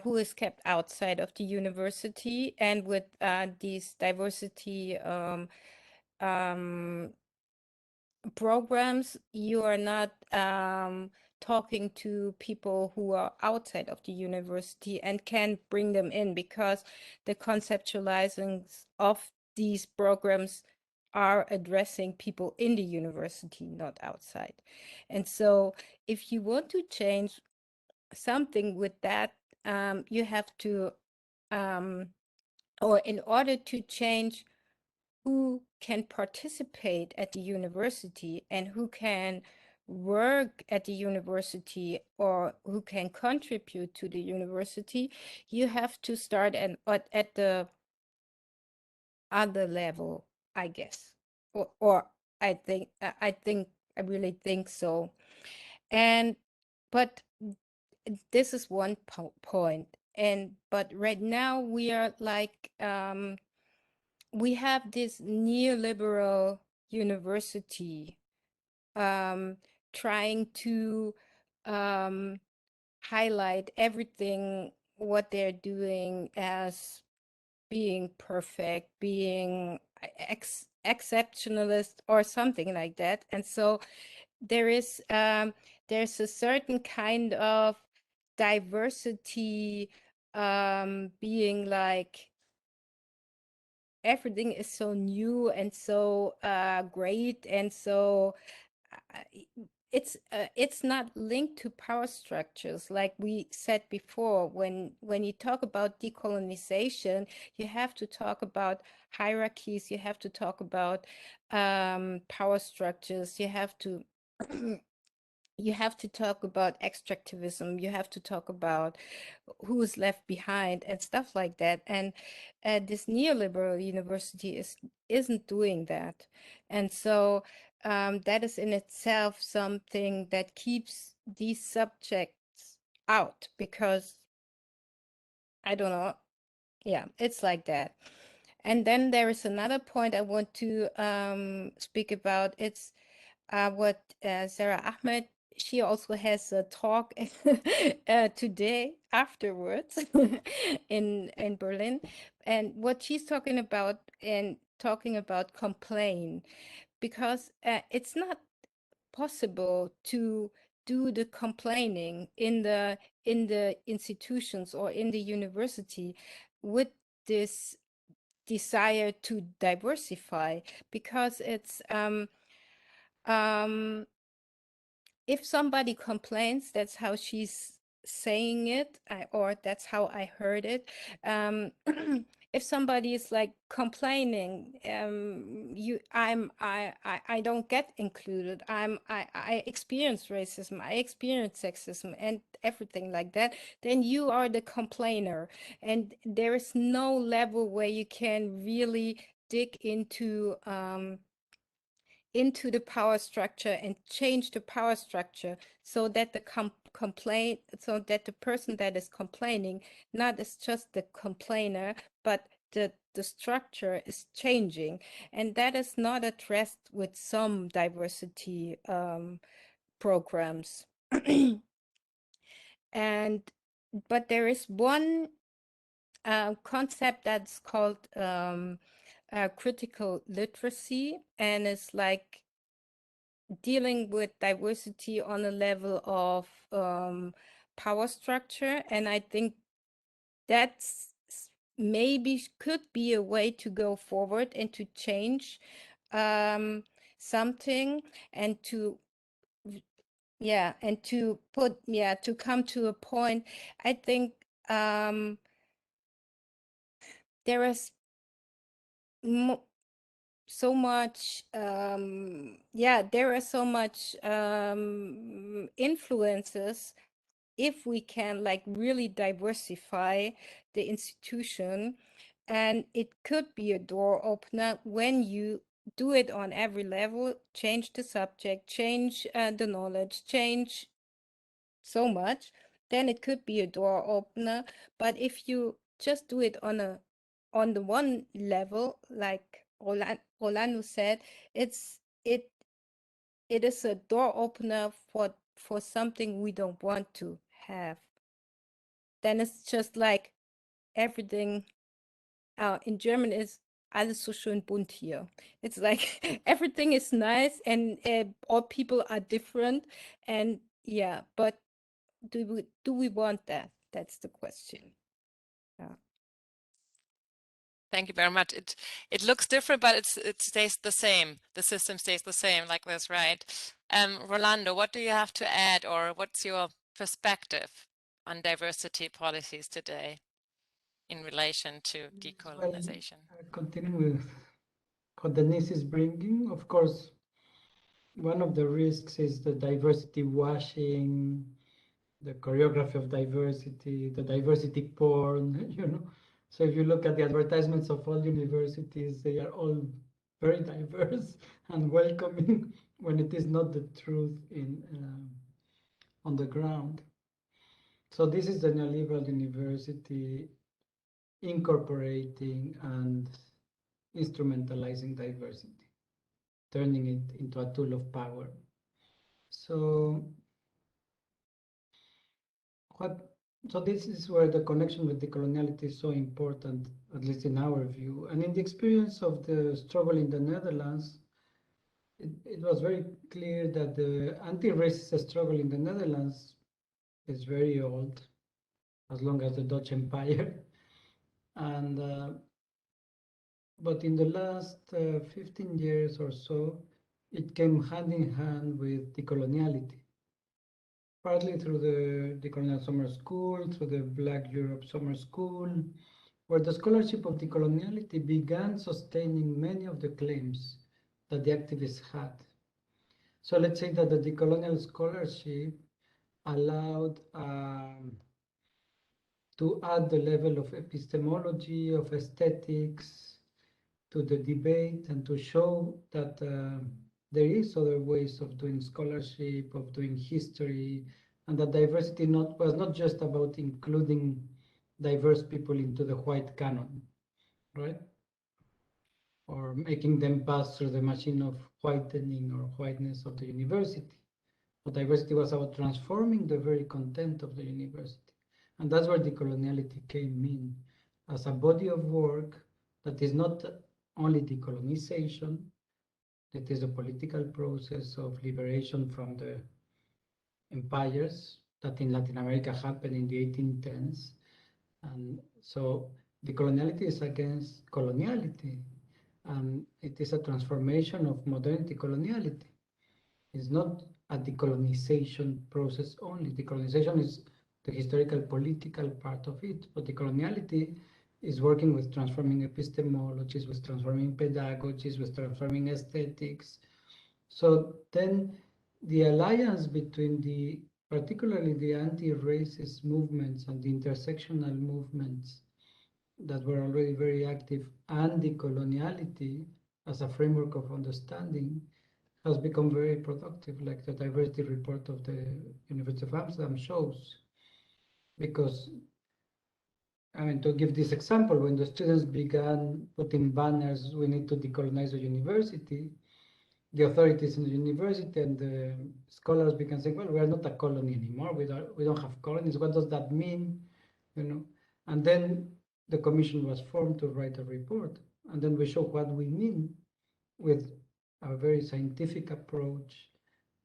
who is kept outside of the university, and with these diversity programs, you are not talking to people who are outside of the university and can bring them in, because the conceptualizing of these programs are addressing people in the university, not outside. And so if you want to change something with that, you have to, or in order to change who can participate at the university and who can work at the university or who can contribute to the university, you have to start at the other level, I guess. Or I really think so. But this is one point. But right now we are like, we have this neoliberal university trying to highlight everything what they're doing as being perfect, being exceptionalist or something like that. And so there's a certain kind of diversity being like, everything is so new and so great, and so it's not linked to power structures, like we said before. When you talk about decolonization, you have to talk about hierarchies, you have to talk about power structures, you have to you have to talk about extractivism, you have to talk about who's left behind and stuff like that. And this neoliberal university isn't doing that. And so that is in itself something that keeps these subjects out, because I don't know, yeah, it's like that. And then there is another point I want to speak about. It's what Sarah Ahmed, she also has a talk today afterwards in Berlin, and what she's talking about, and talking about complaint, because it's not possible to do the complaining in the institutions or in the university with this desire to diversify, because it's if somebody complains, that's how she's saying it, or that's how I heard it. If somebody is like complaining, I don't get included. I experience racism, I experience sexism and everything like that, then you are the complainer. And there is no level where you can really dig into the power structure and change the power structure, so that the so that the person that is complaining not is just the complainer, but the structure is changing. And that is not addressed with some diversity programs. But there is one concept that's called critical literacy, and it's like dealing with diversity on a level of power structure. And I think that's maybe could be a way to go forward and to change something, and to to come to a point. I think there is so much there are so much influences. If we can like really diversify the institution, and it could be a door opener when you do it on every level, change the subject, change the knowledge, change so much, then it could be a door opener. But if you just do it on the one level, like Rolando said, it is a door opener for something we don't want to have. Then it's just like everything in German is alles so schön bunt hier. It's like everything is nice, and all people are different, and yeah, but do we want that? That's the question. Yeah. Thank you very much. It looks different, but it stays the same. The system stays the same, like this, right? Rolando, what do you have to add, or what's your perspective on diversity policies today in relation to decolonization? Well, continuing with what Denise is bringing, of course, one of the risks is the diversity washing, the choreography of diversity, the diversity porn, you know. So if you look at the advertisements of all universities, they are all very diverse and welcoming, when it is not the truth on the ground. So this is the neoliberal university incorporating and instrumentalizing diversity, turning it into a tool of power. So this is where the connection with decoloniality is so important, at least in our view. And in the experience of the struggle in the Netherlands, it was very clear that the anti-racist struggle in the Netherlands is very old, as long as the Dutch Empire. And but in the last 15 years or so, it came hand in hand with decoloniality, partly through the Decolonial Summer School, through the Black Europe Summer School, where the scholarship of decoloniality began sustaining many of the claims that the activists had. So let's say that the decolonial scholarship allowed to add the level of epistemology, of aesthetics to the debate, and to show that there is other ways of doing scholarship, of doing history, and that diversity was not just about including diverse people into the white canon, right? Or making them pass through the machine of whitening or whiteness of the university. But diversity was about transforming the very content of the university. And that's where decoloniality came in, as a body of work that is not only decolonization, It is a political process of liberation from the empires that in Latin America happened in the 1810s. And so decoloniality is against coloniality, and it is a transformation of modernity coloniality. It's not a decolonization process only. Decolonization is the historical political part of it, but decoloniality is working with transforming epistemologies, with transforming pedagogies, with transforming aesthetics. So then the alliance between particularly the anti-racist movements and the intersectional movements that were already very active, and decoloniality as a framework of understanding has become very productive, like the diversity report of the University of Amsterdam shows. Because, I mean, to give this example, when the students began putting banners, we need to decolonize the university, the authorities in the university and the scholars began saying, well, we are not a colony anymore. We don't have colonies. What does that mean? You know, and then the commission was formed to write a report. And then we show what we mean with a very scientific approach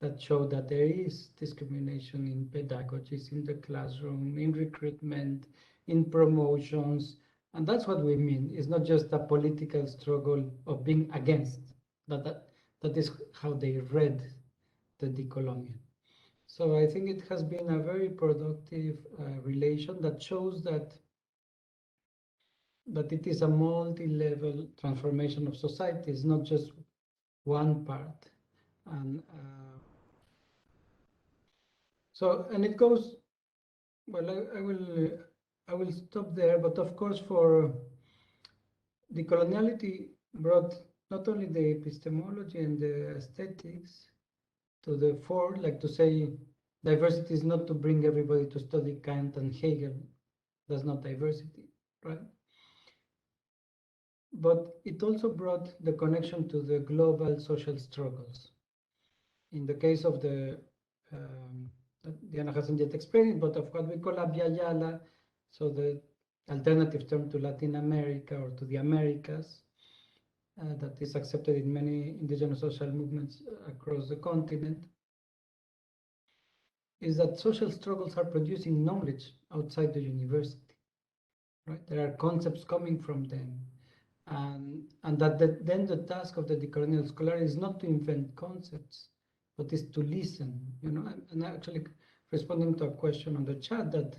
that showed that there is discrimination in pedagogies, in the classroom, in recruitment, in promotions. And that's what we mean. It's not just a political struggle of being against. That is how they read the decolonial. So I think it has been a very productive relation that shows that it is a multi-level transformation of society. It's not just one part. And and it goes, well, I will stop there, but of course for decoloniality brought not only the epistemology and the aesthetics to the fore, like to say diversity is not to bring everybody to study Kant and Hegel. That's not diversity, right? But it also brought the connection to the global social struggles. In the case of Diana hasn't yet explained it, but of what we call Abya Yala, so the alternative term to Latin America or to the Americas, that is accepted in many indigenous social movements across the continent, is that social struggles are producing knowledge outside the university, right? There are concepts coming from them. And that then the task of the decolonial scholar is not to invent concepts, but is to listen, you know. And actually responding to a question on the chat, that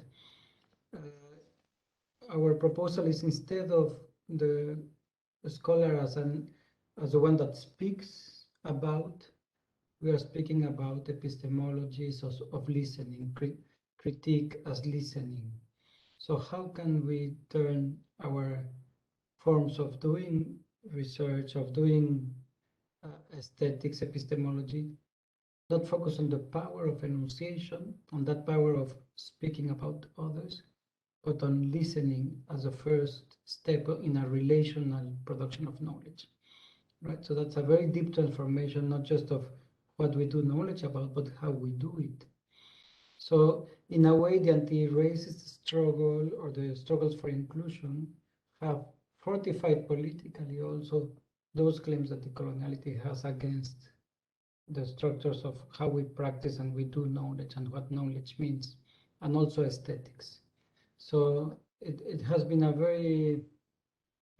our proposal is, instead of the scholar as the one that speaks about, we are speaking about epistemologies of listening, critique as listening. So how can we turn our forms of doing research, of doing aesthetics, epistemology, not focus on the power of enunciation, on that power of speaking about others, but on listening as a first step in a relational production of knowledge, right? So that's a very deep transformation, not just of what we do knowledge about, but how we do it. So in a way, the anti-racist struggle or the struggles for inclusion have fortified politically also those claims that decoloniality has against the structures of how we practice and we do knowledge and what knowledge means, and also aesthetics. So it has been a very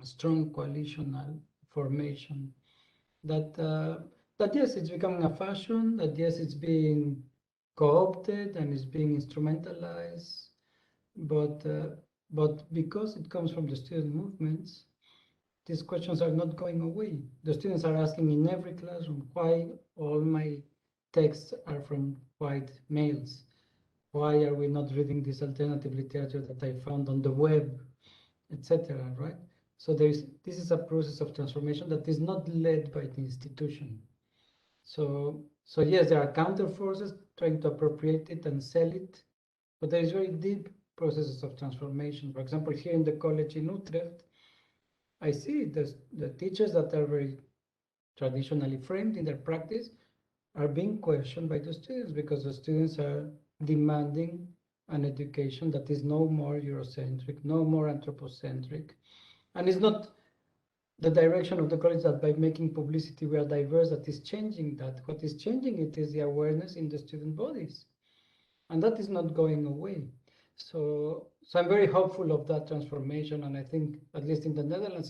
strong coalitional formation that yes, it's becoming a fashion, that yes, it's being co-opted and is being instrumentalized, but because it comes from the student movements, these questions are not going away. The students are asking in every classroom, why all my texts are from white males? Why are we not reading this alternative literature that I found on the web, etc., right? So this is a process of transformation that is not led by the institution. So yes, there are counter forces trying to appropriate it and sell it, but there is very deep processes of transformation. For example, here in the college in Utrecht, I see the teachers that are very traditionally framed in their practice are being questioned by the students, because the students are demanding an education that is no more Eurocentric, no more anthropocentric, and is not the direction of the college, that by making publicity we are diverse, that is changing that. What is changing it is the awareness in the student bodies. And that is not going away. So I'm very hopeful of that transformation. And I think, at least in the Netherlands,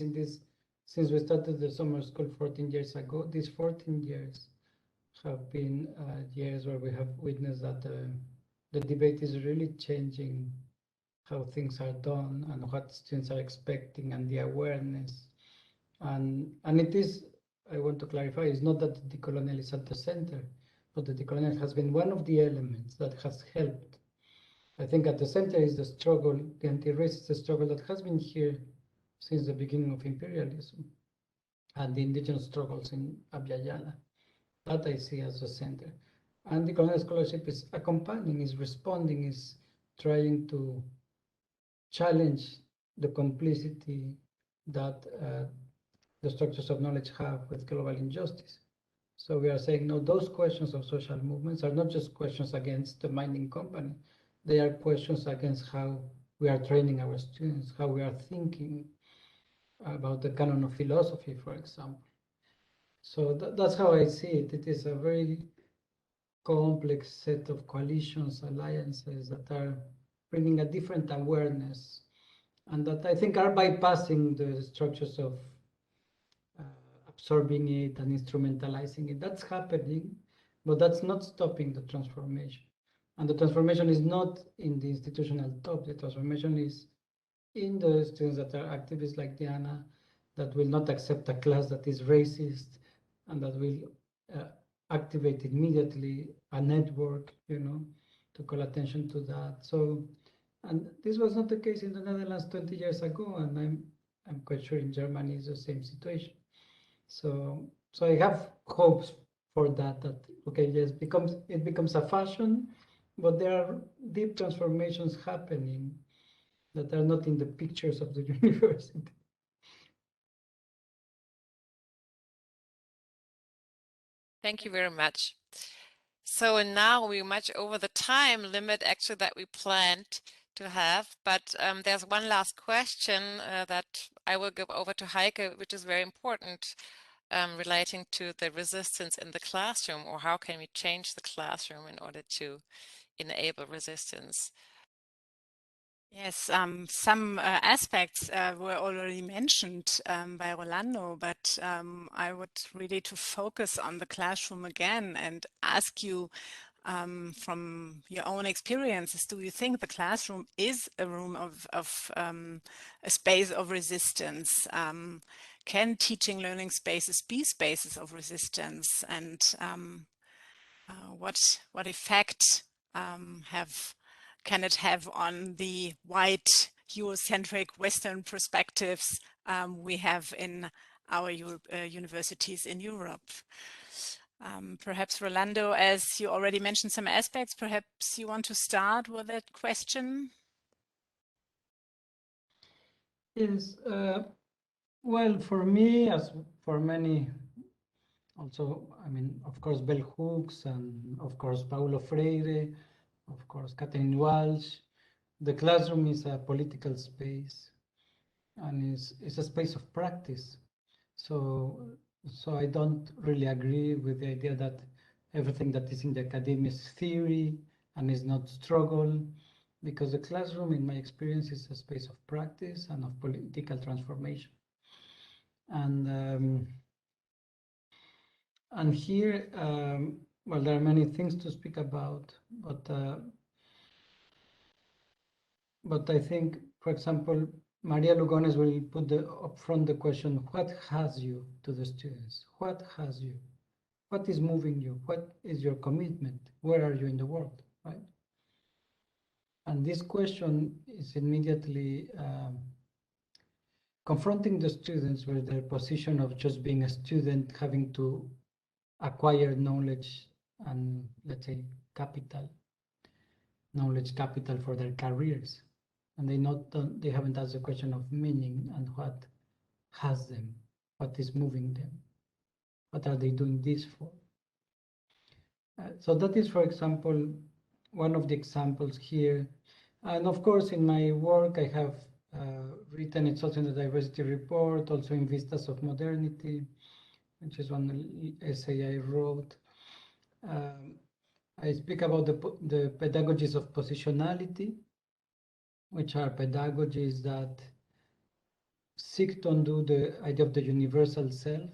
since we started the summer school 14 years ago, these 14 years have been years where we have witnessed that the debate is really changing how things are done and what students are expecting and the awareness. And it is, I want to clarify, it's not that the decolonial is at the center, but the decolonial has been one of the elements that has helped. I think at the center is the struggle, the anti-racist struggle that has been here since the beginning of imperialism, and the indigenous struggles in Abya Yala. That I see as the center. And the colonial scholarship is accompanying, is responding, is trying to challenge the complicity that the structures of knowledge have with global injustice. So we are saying, no, those questions of social movements are not just questions against the mining company. They are questions against how we are training our students, how we are thinking about the canon of philosophy, for example. So that's how I see it. It is a very complex set of coalitions, alliances that are bringing a different awareness, and that I think are bypassing the structures of absorbing it and instrumentalizing it. That's happening, but that's not stopping the transformation. And the transformation is not in the institutional top. The transformation is in the students that are activists like Diana, that will not accept a class that is racist, and that will activate immediately a network, to call attention to that. So, and this was not the case in the Netherlands 20 years ago, and I'm quite sure in Germany is the same situation. So I have hopes for that okay, yes, it becomes a fashion, but there are deep transformations happening that are not in the pictures of the university. Thank you very much. So now we're much over the time limit actually that we planned to have, but there's one last question that I will give over to Heike, which is very important, relating to the resistance in the classroom, or how can we change the classroom in order to enable resistance. Yes, some aspects were already mentioned by Rolando, but I would really to focus on the classroom again and ask you from your own experiences, do you think the classroom is a room of a space of resistance? Can teaching learning spaces be spaces of resistance? And what effect can it have on the white Eurocentric Western perspectives we have in our universities in Europe? Perhaps Rolando, as you already mentioned some aspects, perhaps you want to start with that question? Yes, well, for me, as for many, also, I mean, of course, Bell Hooks, and of course, Paulo Freire, of course, Catherine Walsh, the classroom is a political space, and is a space of practice. So I don't really agree with the idea that everything that is in the academy is theory and is not struggle, because the classroom, in my experience, is a space of practice and of political transformation. And here, well, there are many things to speak about, but I think, for example, Maria Lugones will put upfront the question, what has you to the students? What has you? What is moving you? What is your commitment? Where are you in the world, right? And this question is immediately confronting the students with their position of just being a student, having to acquire knowledge and, let's say, knowledge capital for their careers. And they haven't asked the question of meaning and what has them, what is moving them, what are they doing this for. So that is, for example, one of the examples here. And of course, in my work, I have written. It's also in the diversity report, also in Vistas of Modernity, which is one essay I wrote. I speak about the pedagogies of positionality, which are pedagogies that seek to undo the idea of the universal self.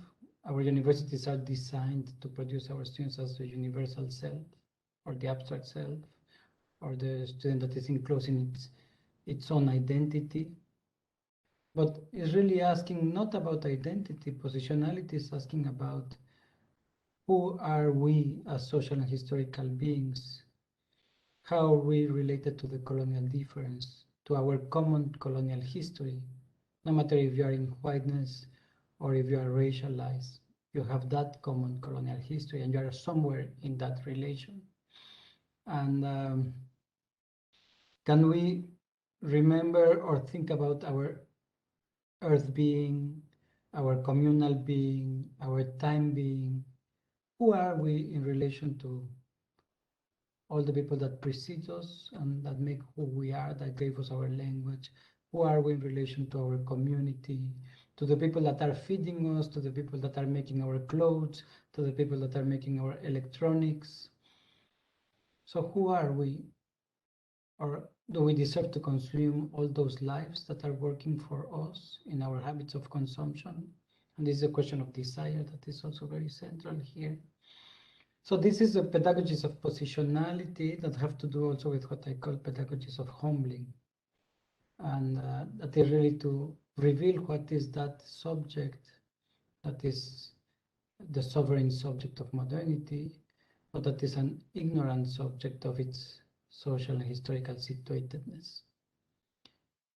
Our universities are designed to produce our students as the universal self, or the abstract self, or the student that is enclosing its own identity. But it's really asking not about identity. Positionality is asking about who are we as social and historical beings? How are we related to the colonial difference, to our common colonial history? No matter if you are in whiteness or if you are racialized, you have that common colonial history and you are somewhere in that relation. And can we remember or think about our earth being, our communal being, our time being? Who are we in relation to all the people that precede us and that make who we are, that gave us our language? Who are we in relation to our community, to the people that are feeding us, to the people that are making our clothes, to the people that are making our electronics? So who are we? Or do we deserve to consume all those lives that are working for us in our habits of consumption? And this is a question of desire that is also very central here. So this is the pedagogies of positionality that have to do also with what I call pedagogies of humbling. And that is really to reveal what is that subject that is the sovereign subject of modernity, but that is an ignorant subject of its social and historical situatedness.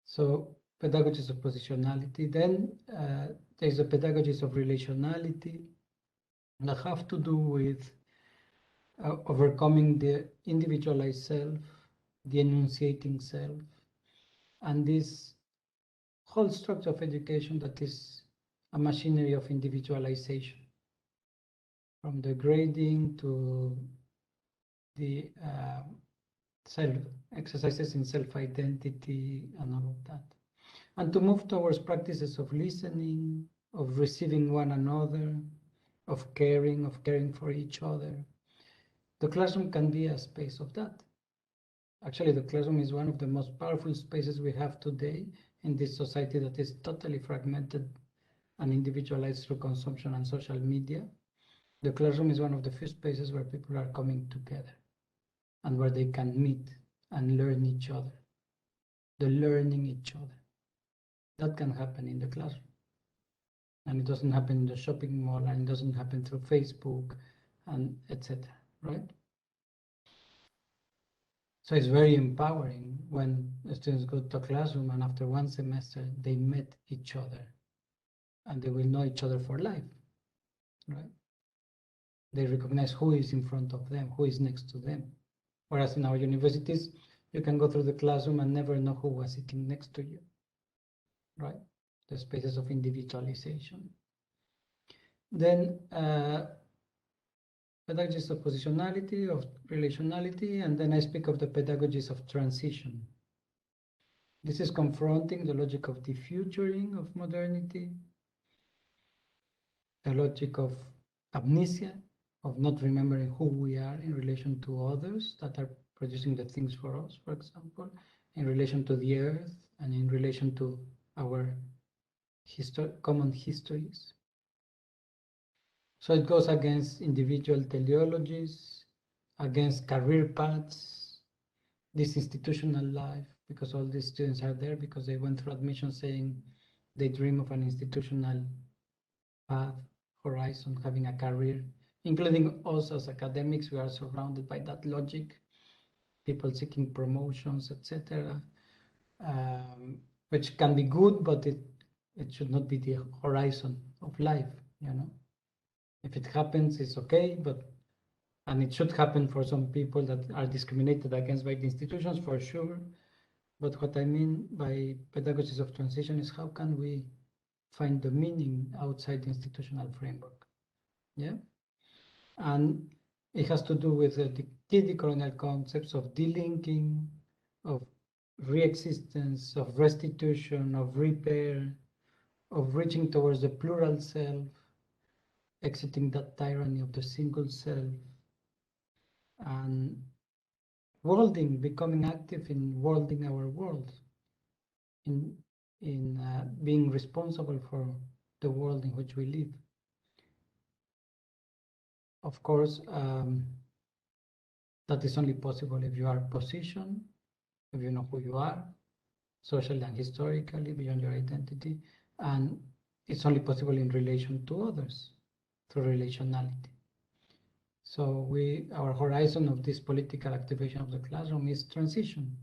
So pedagogies of positionality. Then there's the pedagogies of relationality that have to do with overcoming the individualized self, the enunciating self, and this whole structure of education that is a machinery of individualization, from the grading to the exercises in self-identity and all of that. And to move towards practices of listening, of receiving one another, of caring for each other. The classroom can be a space of that. Actually, the classroom is one of the most powerful spaces we have today in this society that is totally fragmented and individualized through consumption and social media. The classroom is one of the few spaces where people are coming together and where they can meet and learn each other. The learning each other. That can happen in the classroom. And it doesn't happen in the shopping mall, and it doesn't happen through Facebook and etc. Right? So it's very empowering when the students go to a classroom and after one semester they met each other and they will know each other for life, right? They recognize who is in front of them, who is next to them. Whereas in our universities, you can go through the classroom and never know who was sitting next to you, right? The spaces of individualization. Then pedagogies of positionality, of relationality, and then I speak of the pedagogies of transition. This is confronting the logic of defuturing of modernity, the logic of amnesia, of not remembering who we are in relation to others that are producing the things for us, for example, in relation to the earth and in relation to our common histories. So it goes against individual teleologies, against career paths, this institutional life, because all these students are there because they went through admission saying they dream of an institutional path, horizon, having a career, including us as academics. We are surrounded by that logic, people seeking promotions, etc., which can be good, but it should not be the horizon of life, you know. If it happens, it's okay, and it should happen for some people that are discriminated against by the institutions, for sure. But what I mean by pedagogies of transition is how can we find the meaning outside the institutional framework? Yeah, and it has to do with the key decolonial concepts of delinking, of re-existence, of restitution, of repair, of reaching towards the plural self, exiting that tyranny of the single self, and worlding, becoming active in worlding our world, in being responsible for the world in which we live. Of course, that is only possible if you are positioned, if you know who you are, socially and historically, beyond your identity, and it's only possible in relation to others, through relationality. So our horizon of this political activation of the classroom is transition.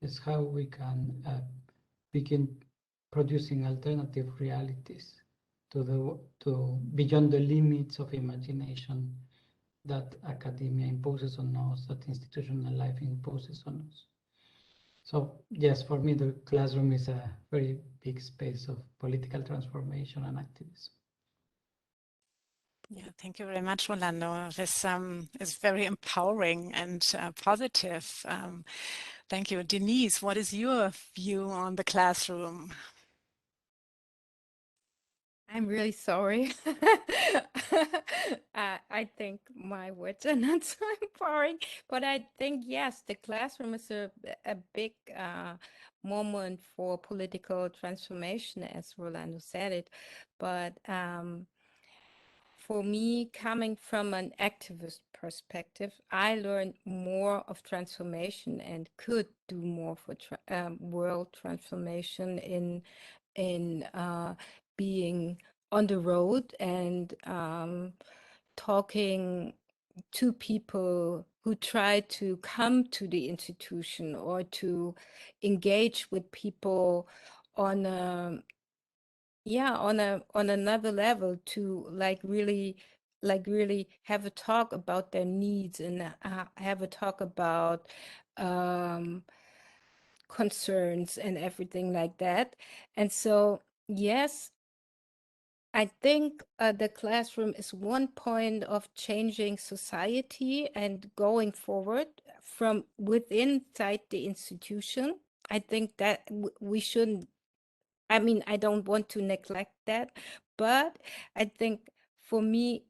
It's how we can begin producing alternative realities to beyond the limits of imagination that academia imposes on us, that institutional life imposes on us. So yes, for me, the classroom is a very big space of political transformation and activism. Yeah, thank you very much, Rolando. This is very empowering and positive. Thank you. Denise, what is your view on the classroom? I'm really sorry. I think my words are not so empowering, but I think, yes, the classroom is a big moment for political transformation, as Rolando said it. But for me, coming from an activist perspective, I learned more of transformation and could do more for world transformation in being on the road and talking to people who try to come to the institution or to engage with people on on another level, to really have a talk about their needs and have a talk about concerns and everything like that. And so, yes, I think the classroom is one point of changing society and going forward from within inside the institution. I think that we shouldn't, I mean, I don't want to neglect that, but I think for me,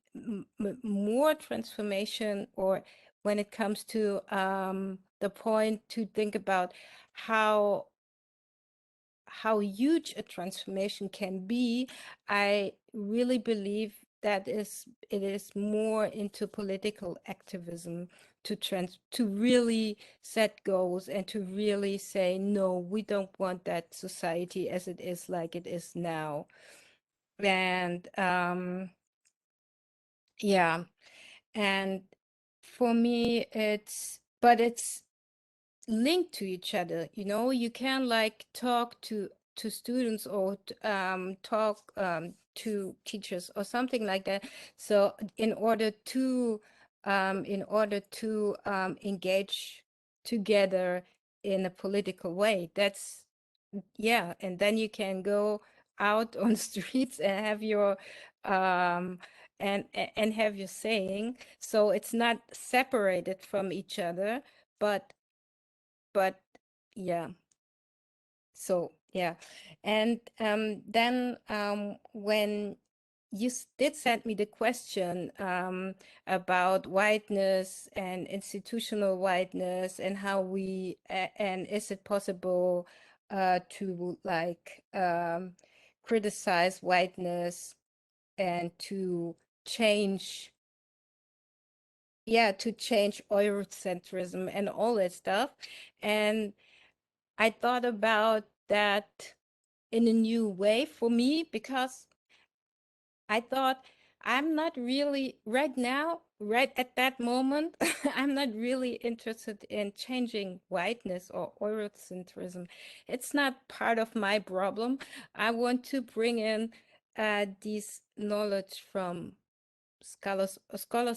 more transformation, or when it comes to the point to think about how huge a transformation can be, I really believe that it is more into political activism to really set goals and to really say, no, we don't want that society as it is, like it is now. And yeah, and for me, it's linked to each other. You know, you can like talk to students or talk to teachers or something like that. So in order to engage together in a political way, that's, yeah, and then you can go out on streets and have your and have your saying. So it's not separated from each other, but yeah. So yeah. And then when you did send me the question about whiteness and institutional whiteness and how we and is it possible to like criticize whiteness and to change Eurocentrism and all that stuff. And I thought about that in a new way for me, because I thought I'm not really right now, right at that moment, I'm not really interested in changing whiteness or Eurocentrism. It's not part of my problem. I want to bring in this knowledge from scholars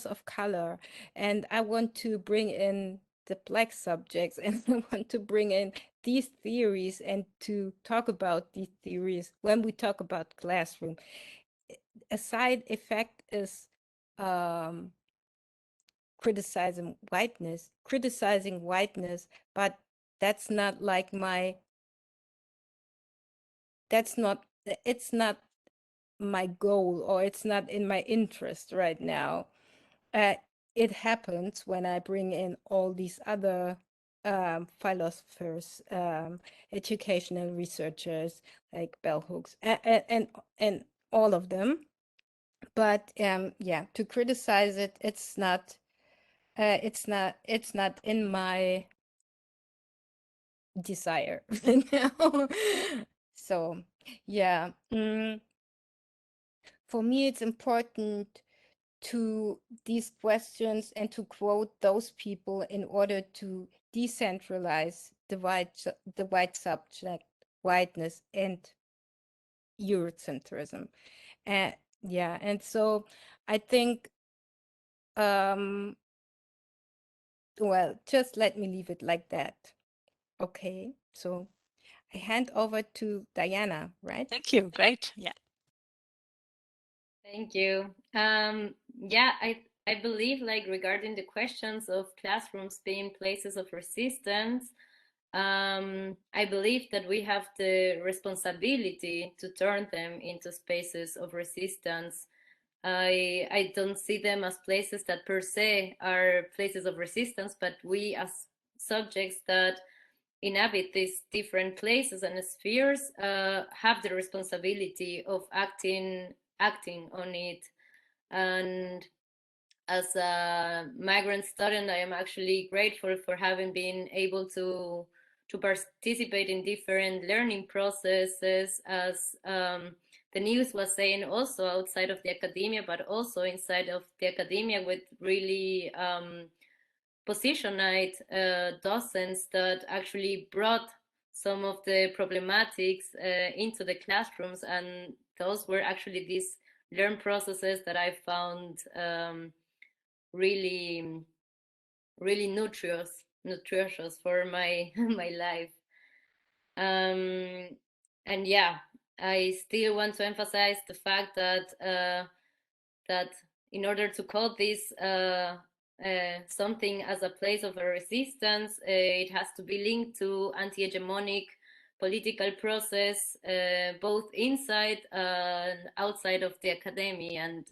of color, and I want to bring in the Black subjects, and I want to bring in these theories and to talk about these theories when we talk about classroom. A side effect is criticizing whiteness, but that's not like it's not my goal, or it's not in my interest right now. It happens when I bring in all these other philosophers, educational researchers like bell hooks, and all of them. But yeah, to criticize it, it's not in my desire. So yeah, for me it's important to these questions and to quote those people in order to decentralize the white subject, whiteness, and Eurocentrism. And yeah, and so I think, well, just let me leave it like that. Okay, so I hand over to Diana, right? Thank you. Great. Yeah. Thank you. Yeah, I believe, like, regarding the questions of classrooms being places of resistance, I believe that we have the responsibility to turn them into spaces of resistance. I don't see them as places that per se are places of resistance, but we as subjects that inhabit these different places and spheres have the responsibility of acting on it. And as a migrant student, I am actually grateful for having been able to participate in different learning processes, as Denise was saying, also outside of the academia, but also inside of the academia, with really positioned docents that actually brought some of the problematics into the classrooms, and those were actually these learn processes that I found really nutritious for my my life. And yeah, I still want to emphasize the fact that that in order to call this something as a place of a resistance, it has to be linked to anti-hegemonic political process, both inside and outside of the academy. And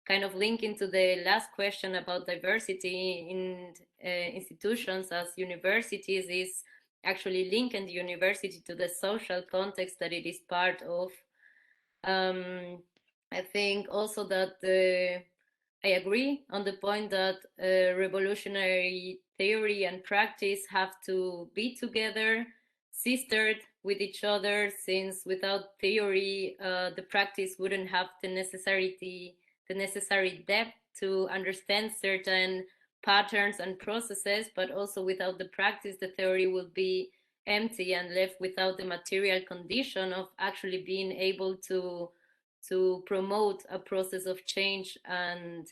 kind of linking to the last question about diversity in institutions as universities, is actually linking the university to the social context that it is part of. I think also that I agree on the point that revolutionary theory and practice have to be together, sistered with each other, since without theory, the practice wouldn't have the necessary depth to understand certain patterns and processes, but also without the practice, the theory will be empty and left without the material condition of actually being able to promote a process of change and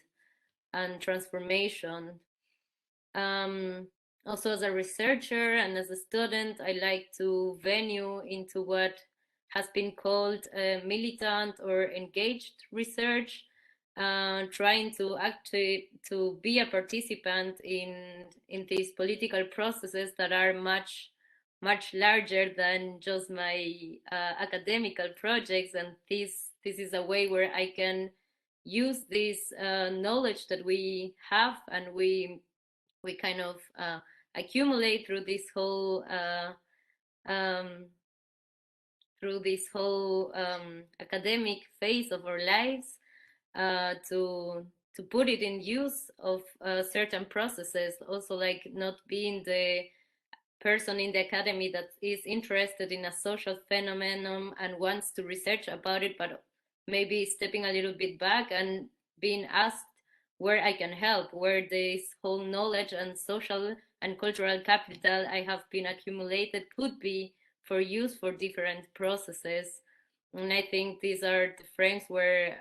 transformation. Also, as a researcher and as a student, I like to venue into what has been called militant or engaged research, trying to actually to be a participant in these political processes that are much larger than just my academical projects. And this is a way where I can use this knowledge that we have and we kind of accumulate through this whole academic phase of our lives, to put it in use of certain processes. Also, like, not being the person in the academy that is interested in a social phenomenon and wants to research about it, but maybe stepping a little bit back and being asked where I can help, where this whole knowledge and social and cultural capital I have been accumulated could be for use for different processes. And I think these are the frames where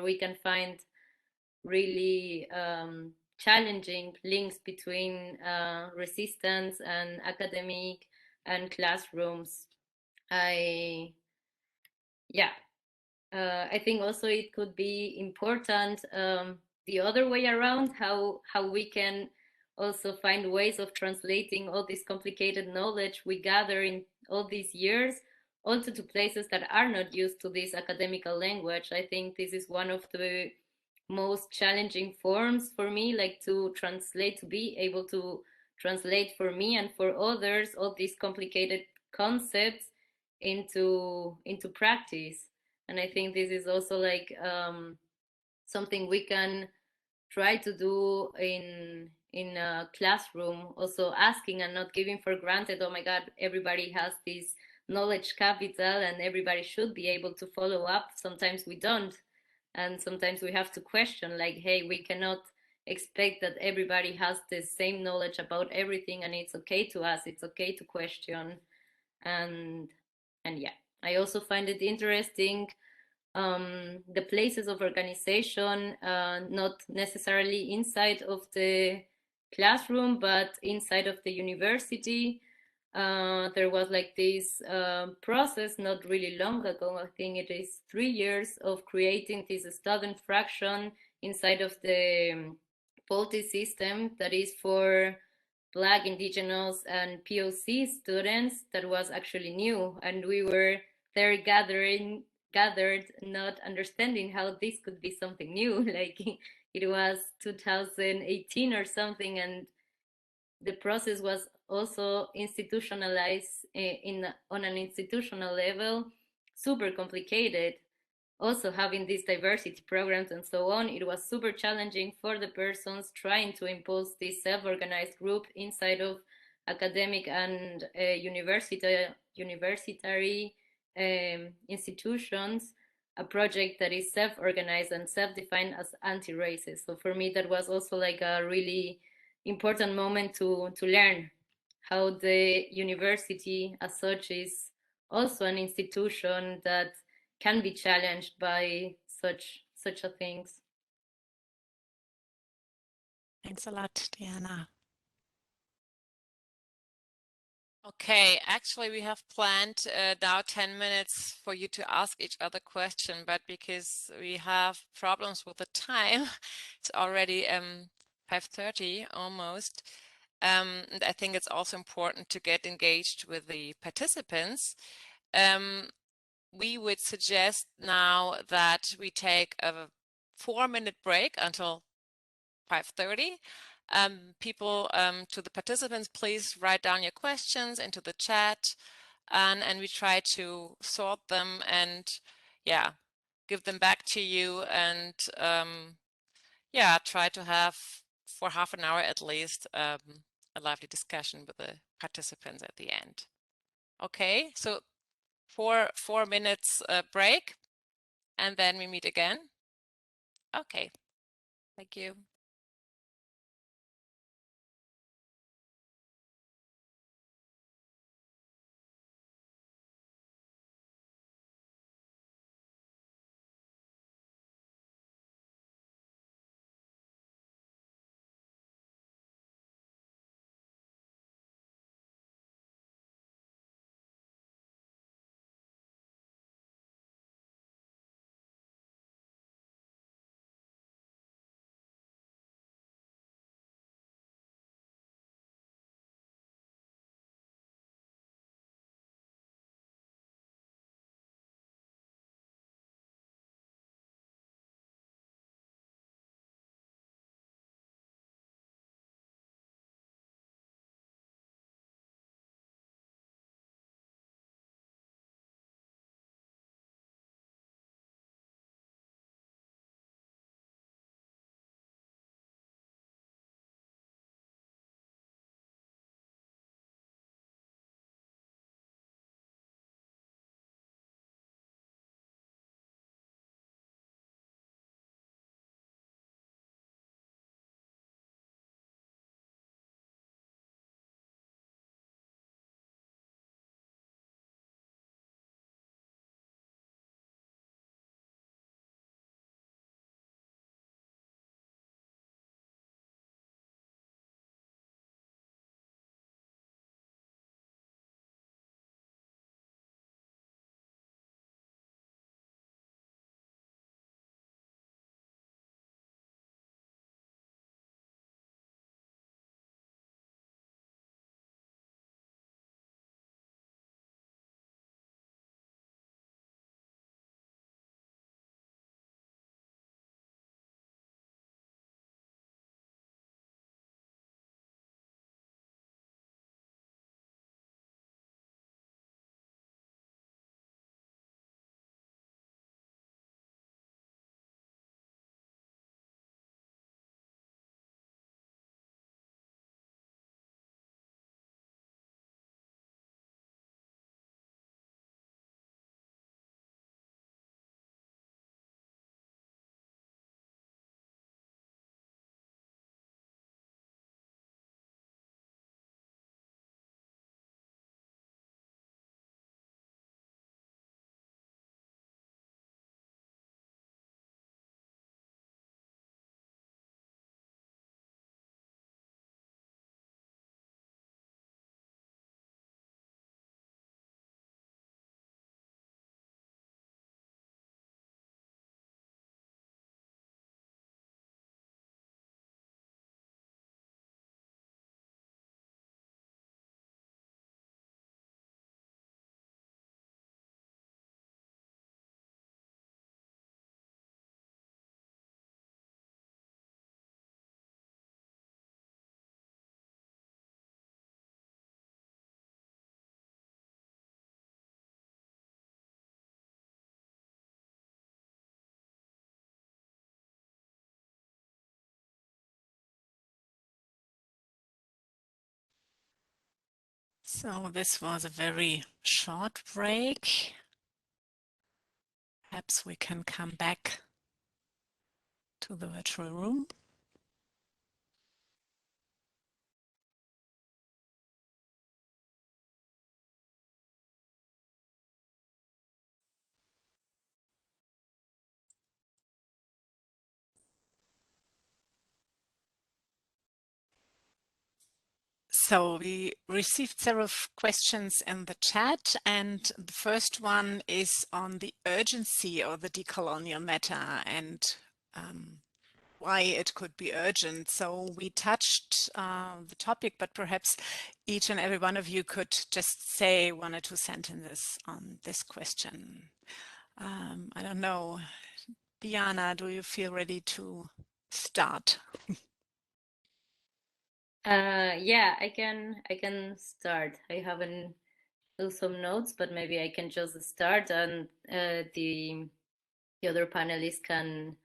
we can find really challenging links between resistance and academic and classrooms. I think also it could be important the other way around, how we can also find ways of translating all this complicated knowledge we gather in all these years also to places that are not used to this academical language. I think this is one of the most challenging forms for me, like to translate, to be able to translate for me and for others all these complicated concepts into practice. And I think this is also like something we can try to do in a classroom, also asking and not giving for granted, oh my god, everybody has this knowledge capital and everybody should be able to follow up. Sometimes we don't, and sometimes we have to question, like, hey, we cannot expect that everybody has the same knowledge about everything, and it's okay to ask, it's okay to question. And yeah, I also find it interesting the places of organization, not necessarily inside of the classroom, but inside of the university. There was like this process not really long ago, I think it is 3 years, of creating this student fraction inside of the polity system that is for Black, Indigenous, and POC students. That was actually new, and we were there gathered, not understanding how this could be something new. Like it was 2018 or something, and the process was also institutionalized on an institutional level, super complicated. Also having these diversity programs and so on, it was super challenging for the persons trying to impose this self-organized group inside of academic and universitary institutions, a project that is self-organized and self-defined as anti-racist. So for me, that was also like a really important moment to learn how the university as such is also an institution that can be challenged by such a things. Thanks a lot, Diana. Okay, actually we have planned now 10 minutes for you to ask each other question, but because we have problems with the time, it's already 5:30 almost. And I think it's also important to get engaged with the participants. We would suggest now that we take a 4-minute break until 5:30. People, to the participants, please write down your questions into the chat, and we try to sort them and, yeah, give them back to you, and yeah, try to have for half an hour at least a lively discussion with the participants at the end. Okay, so 4 minutes break, and then we meet again. Okay, thank you. So this was a very short break. Perhaps we can come back to the virtual room. So we received several questions in the chat, and the first one is on the urgency of the decolonial matter and why it could be urgent. So we touched the topic, but perhaps each and every one of you could just say 1 or 2 sentences on this question. I don't know, Diana, do you feel ready to start? Yeah, I can start. I haven't do some notes, but maybe I can just start, and the other panelists can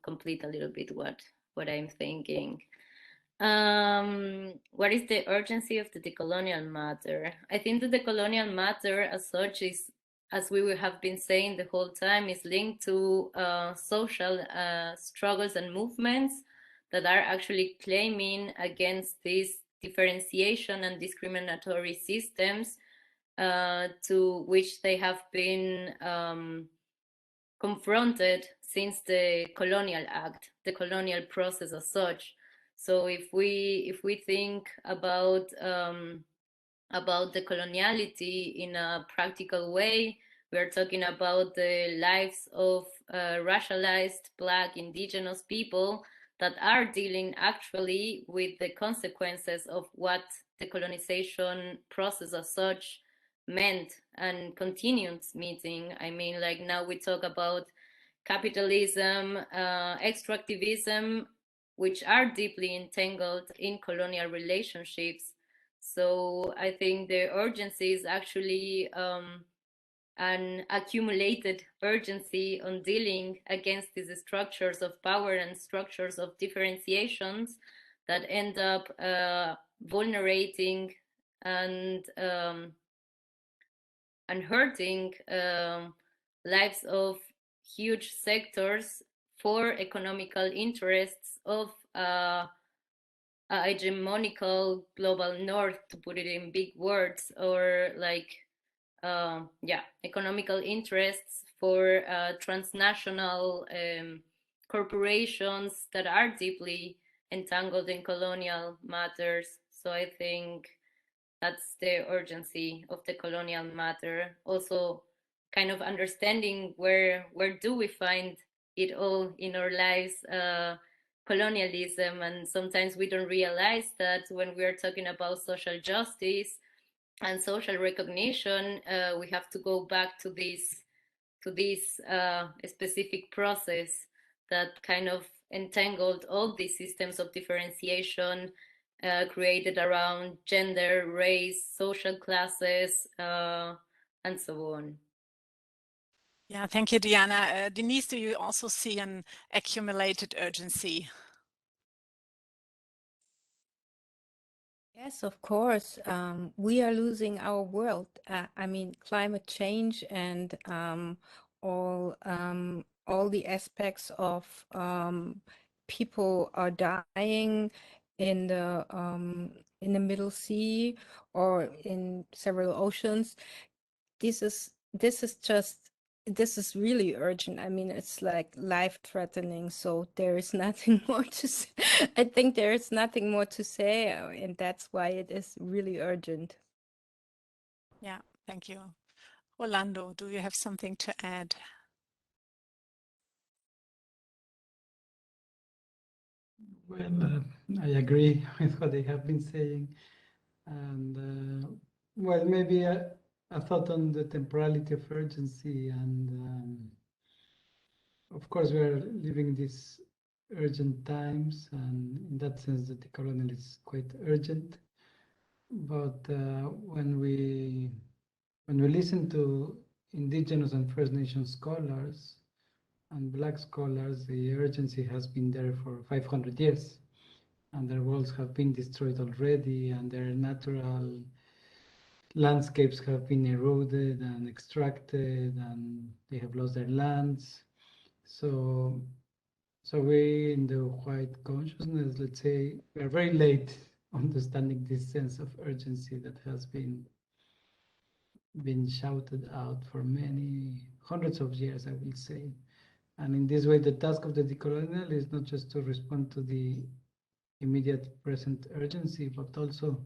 complete a little bit what I'm thinking. What is the urgency of the decolonial matter? I think that the colonial matter as such is, as we have been saying the whole time, is linked to social struggles and movements that are actually claiming against this differentiation and discriminatory systems to which they have been confronted since the colonial act, the colonial process as such. So if we think about the coloniality in a practical way, we are talking about the lives of racialized Black indigenous people that are dealing actually with the consequences of what the colonization process as such meant and continues meeting. I mean, like now we talk about capitalism, extractivism, which are deeply entangled in colonial relationships. So I think the urgency is actually an accumulated urgency on dealing against these structures of power and structures of differentiations that end up vulnerating and hurting lives of huge sectors for economical interests of a hegemonical global north, to put it in big words, or like economical interests for transnational corporations that are deeply entangled in colonial matters. So I think that's the urgency of the colonial matter. Also, kind of understanding where do we find it all in our lives, colonialism, and sometimes we don't realize that when we are talking about social justice and social recognition, we have to go back to this specific process that kind of entangled all these systems of differentiation created around gender, race, social classes, and so on. Yeah, thank you, Diana. Denise, do you also see an accumulated urgency? Yes, of course. We are losing our world. I mean, climate change and all the aspects of people are dying in the Middle Sea or in several oceans. This is really urgent. I mean, it's like life-threatening. So there is nothing more to say. I think there is nothing more to say, and that's why it is really urgent. Yeah, thank you. Orlando, do you have something to add? Well, I agree with what they have been saying. And well, maybe a thought on the temporality of urgency. And of course, we are living these urgent times, and in that sense, the decolonial is quite urgent. But when we listen to indigenous and First Nation scholars and Black scholars, the urgency has been there for 500 years. and their worlds have been destroyed already, and their natural landscapes have been eroded and extracted, and they have lost their lands. So we in the white consciousness, let's say, we are very late understanding this sense of urgency that has been shouted out for many hundreds of years, I will say. And in this way, the task of the decolonial is not just to respond to the immediate present urgency, but also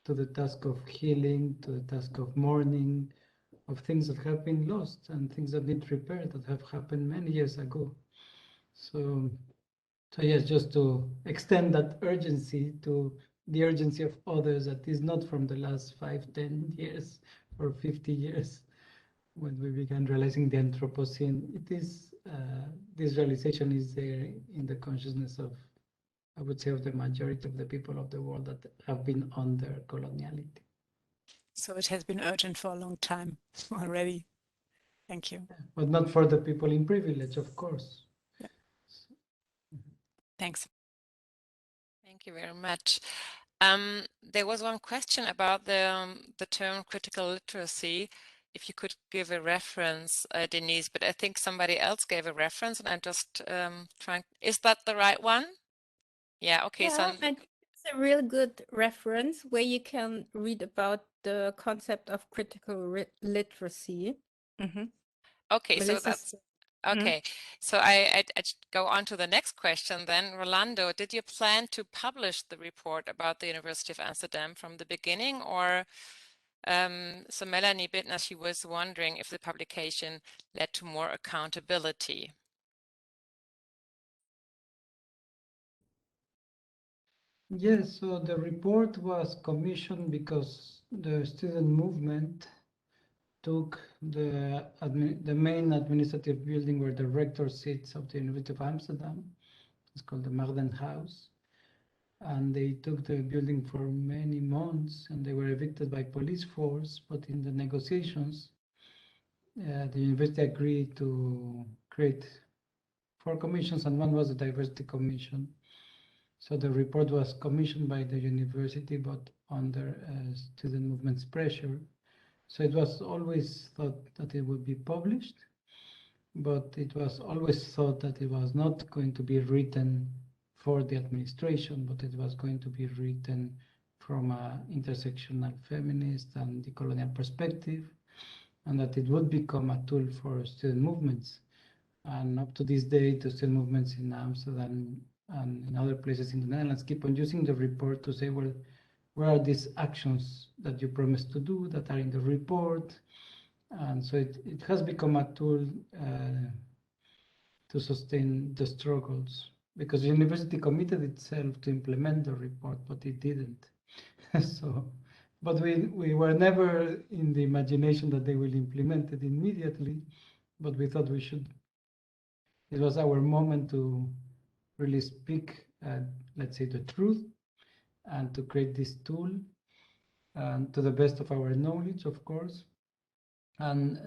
to the task of healing, to the task of mourning, of things that have been lost and things that need repair that have happened many years ago. So yes, just to extend that urgency to the urgency of others that is not from the last 5, 10 years or 50 years when we began realizing the Anthropocene. It is, this realization is there in the consciousness of, I would say, of the majority of the people of the world that have been under coloniality. So it has been urgent for a long time already. Thank you. But not for the people in privilege, of course. Yeah. Thanks. Thank you very much. There was one question about the term critical literacy. If you could give a reference, Denise, but I think somebody else gave a reference, and I'm just trying. Is that the right one? Yeah. Okay. Yeah, So I think it's a real good reference where you can read about the concept of critical literacy. okay. But So this that's is okay. So I go on to the next question then. Rolando, did you plan to publish the report about the University of Amsterdam from the beginning, or so Melanie Bittner, she was wondering if the publication led to more accountability. Yes, so the report was commissioned because the student movement took the main administrative building where the rector sits of the University of Amsterdam. It's called the Marden House. And they took the building for many months, and they were evicted by police force. But in the negotiations, the university agreed to create 4 commissions, and one was a diversity commission. So the report was commissioned by the university, but under student movement's pressure. So it was always thought that it would be published, but it was always thought that it was not going to be written for the administration, but it was going to be written from an intersectional feminist and decolonial perspective, and that it would become a tool for student movements. And up to this day, the student movements in Amsterdam and in other places in the Netherlands keep on using the report to say, well, where are these actions that you promised to do that are in the report? And so it has become a tool to sustain the struggles, because the university committed itself to implement the report, but it didn't. So, but we were never in the imagination that they will implement it immediately, but we thought we should. It was our moment to really speak, let's say, the truth, and to create this tool, and to the best of our knowledge, of course. And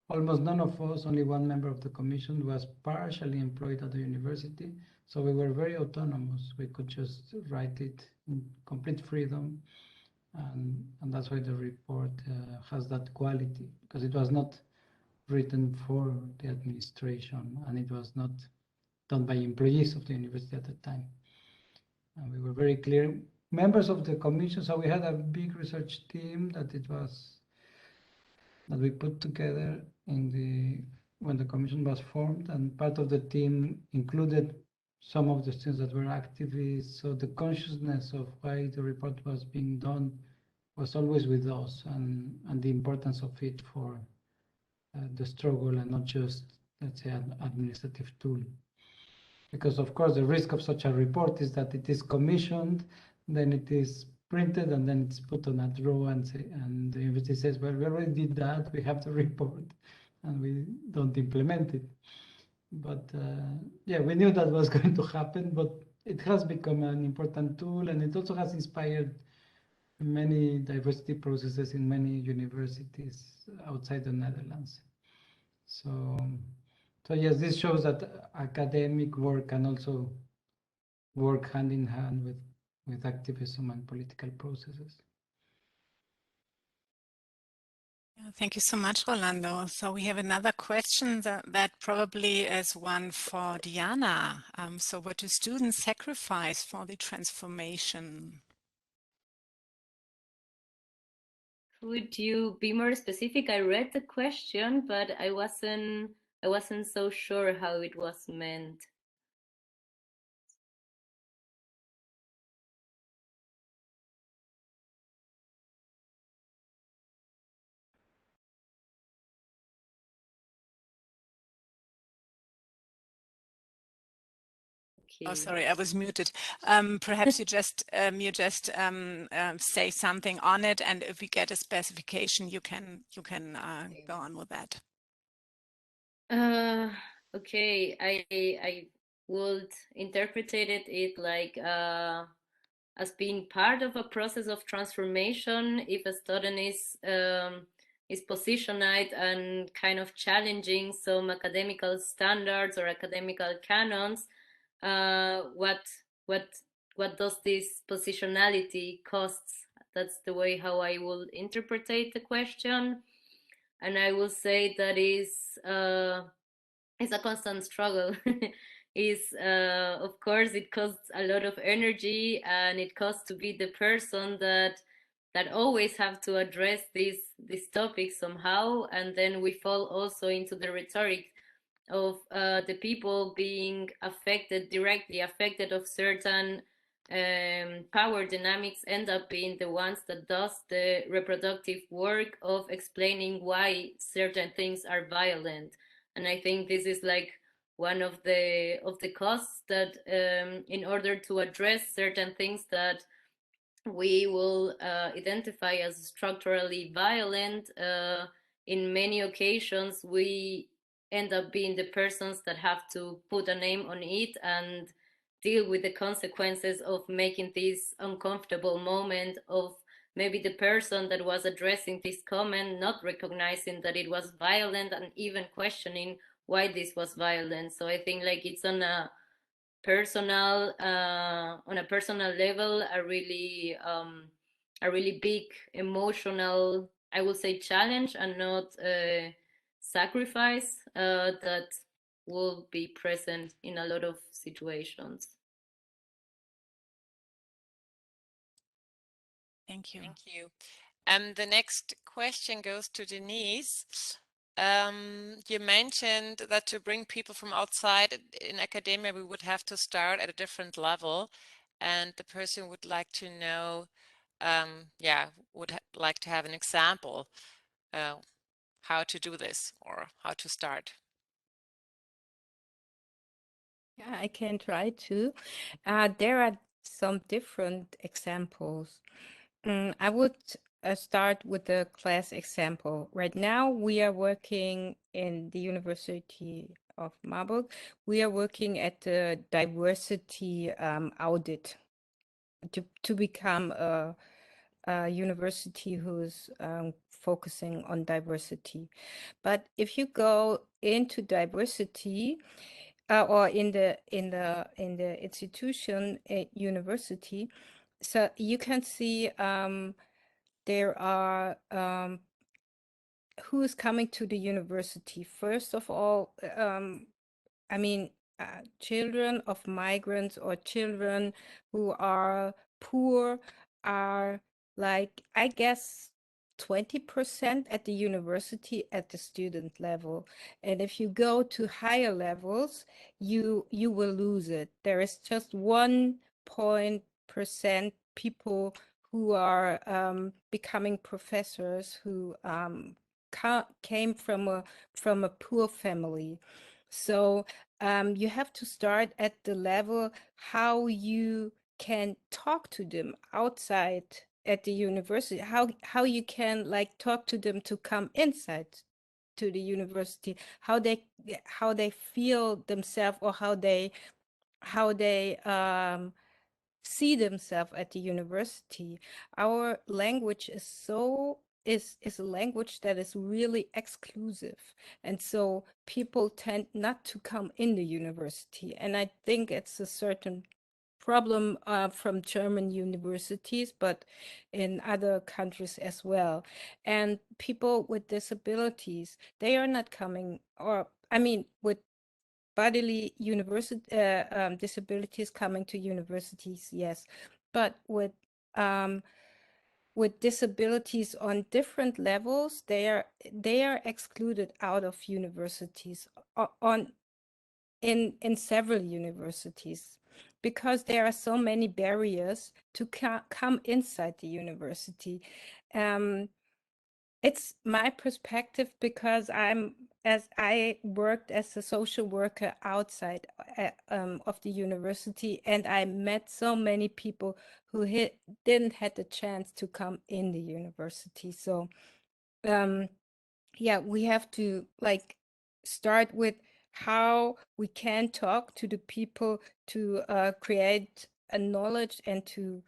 almost none of us, only one member of the commission, was partially employed at the university. So we were very autonomous. We could just write it in complete freedom. And that's why the report has that quality, because it was not written for the administration, and it was not done by employees of the university at the time. And we were very clear, members of the commission. So we had a big research team that we put together when the commission was formed, and part of the team included some of the students that were activists. So the consciousness of why the report was being done was always with us, and the importance of it for the struggle, and not just, let's say, an administrative tool. Because of course the risk of such a report is that it is commissioned, then it is printed, and then it's put on a drawer, and the university says, well, we already did that, we have the report, and we don't implement it. But yeah, we knew that was going to happen, but it has become an important tool, and it also has inspired many diversity processes in many universities outside the Netherlands. So yes, this shows that academic work can also work hand in hand with activism and political processes. Thank you so much, Rolando. So we have another question that probably is one for Diana. So what do students sacrifice for the transformation? Would you be more specific? I read the question, but I wasn't so sure how it was meant. Oh, sorry, I was muted. Perhaps you just say something on it, and if we get a specification, you can go on with that. Okay, I would interpret it like as being part of a process of transformation. If a student is positioned and kind of challenging some academical standards or academical canons, what does this positionality costs? That's the way how I will interpret the question, and I will say that is it's a constant struggle. Is of course it costs a lot of energy, and it costs to be the person that always have to address these topics somehow, and then we fall also into the rhetoric of the people being directly affected of certain power dynamics end up being the ones that does the reproductive work of explaining why certain things are violent. And I think this is like one of the costs that in order to address certain things that we will identify as structurally violent, in many occasions we end up being the persons that have to put a name on it and deal with the consequences of making this uncomfortable moment of maybe the person that was addressing this comment not recognizing that it was violent and even questioning why this was violent. So I think like it's on a personal level a really big emotional, I would say, challenge and not sacrifice that will be present in a lot of situations. Thank you. Thank you. The next question goes to Denise. You mentioned that to bring people from outside in academia, we would have to start at a different level, and the person would like to know, would like to have an example how to do this or how to start. Yeah, I can try to. There are some different examples. I would start with the class example. Right now, we are working in the University of Marburg. We are working at the diversity audit to become a university who's focusing on diversity. But if you go into diversity, or in the institution at university, so you can see there are who is coming to the university. First of all, I mean, children of migrants or children who are poor are like, I guess, 20% at the university at the student level. And if you go to higher levels, you will lose it. There is just 1% people who are becoming professors who came from a poor family. So you have to start at the level how you can talk to them outside at the university, how you can like talk to them to come inside to the university, how they feel themselves, or how they see themselves at the university. Our language is a language that is really exclusive, and so people tend not to come in the university. And I think it's a certain problem from German universities, but in other countries as well. And people with disabilities, they are not coming, or I mean, with bodily disabilities coming to universities, yes, but with disabilities on different levels, they are excluded out of universities in several universities, because there are so many barriers to come inside the university. It's my perspective, because I worked as a social worker outside of the university, and I met so many people who didn't have the chance to come in the university. So yeah, we have to like start with how we can talk to the people to create a knowledge, and to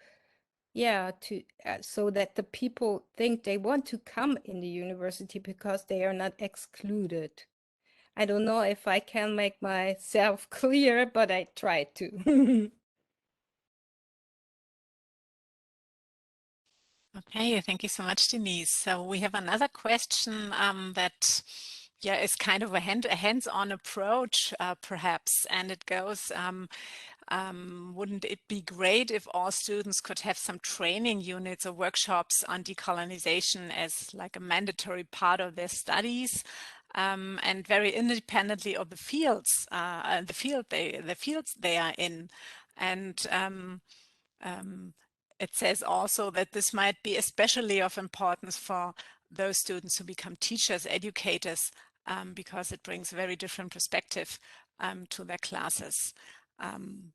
so that the people think they want to come in the university because they are not excluded. I don't know if I can make myself clear, but I try to. Okay, thank you so much, Denise. So we have another question that is kind of a hands-on approach, perhaps, and it goes, wouldn't it be great if all students could have some training units or workshops on decolonization as like a mandatory part of their studies, and very independently of the fields, the fields they are in, and it says also that this might be especially of importance for those students who become teachers, educators, because it brings a very different perspective to their classes.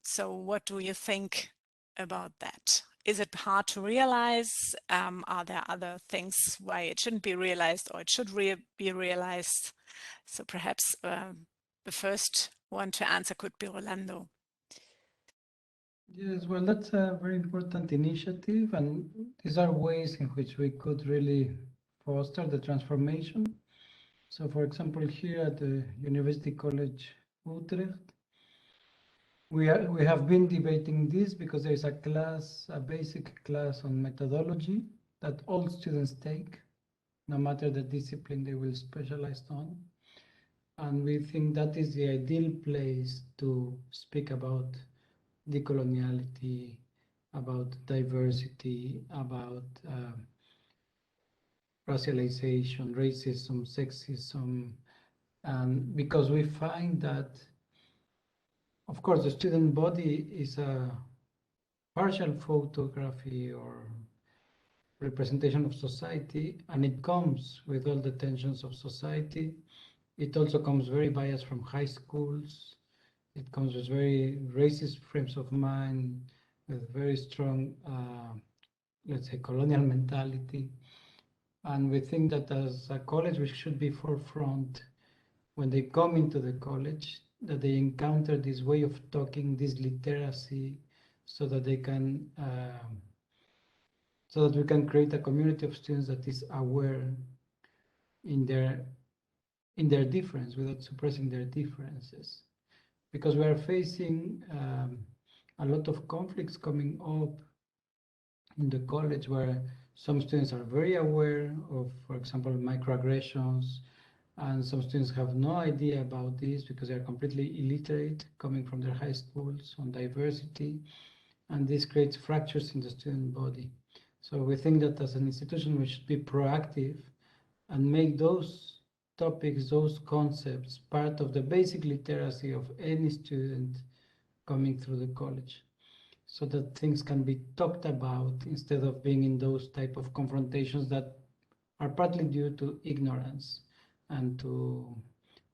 So what do you think about that? Is it hard to realize? Are there other things why it shouldn't be realized, or it should be realized? So perhaps the first one to answer could be Rolando. Yes, well, that's a very important initiative, and these are ways in which we could really foster the transformation. So, for example, here at the University College Utrecht, we have been debating this because there is a basic class on methodology that all students take, no matter the discipline they will specialize on. And we think that is the ideal place to speak about decoloniality, about diversity, about racialization, racism, sexism, and because we find that, of course, the student body is a partial photography or representation of society, and it comes with all the tensions of society. It also comes very biased from high schools. It comes with very racist frames of mind, with very strong, let's say, colonial mentality. And we think that as a college, we should be forefront when they come into the college, that they encounter this way of talking, this literacy, so that they can, so that we can create a community of students that is aware in their difference without suppressing their differences. Because we are facing a lot of conflicts coming up in the college where some students are very aware of, for example, microaggressions, and some students have no idea about this because they are completely illiterate coming from their high schools on diversity, and this creates fractures in the student body. So we think that as an institution, we should be proactive and make those topics, those concepts, part of the basic literacy of any student coming through the college, so that things can be talked about instead of being in those type of confrontations that are partly due to ignorance and to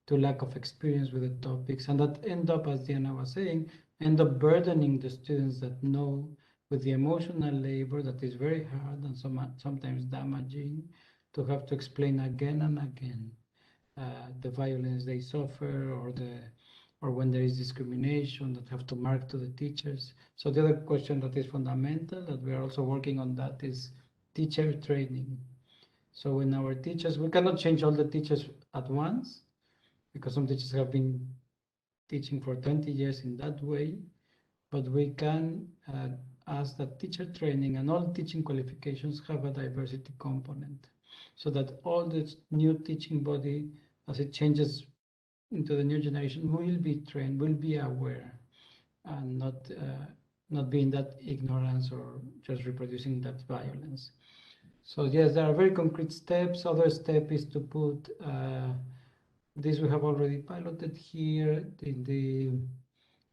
lack of experience with the topics, and that end up, as Diana was saying, end up burdening the students that know with the emotional labor that is very hard and sometimes damaging, to have to explain again and again the violence they suffer, or when there is discrimination, that have to mark to the teachers. So the other question that is fundamental, that we are also working on, that is teacher training. So when our teachers, we cannot change all the teachers at once, because some teachers have been teaching for 20 years in that way, but we can ask that teacher training and all teaching qualifications have a diversity component, so that all the new teaching body, as it changes into the new generation, will be trained, will be aware, and not be in that ignorance or just reproducing that violence. So yes, there are very concrete steps. Other step is to put this we have already piloted here in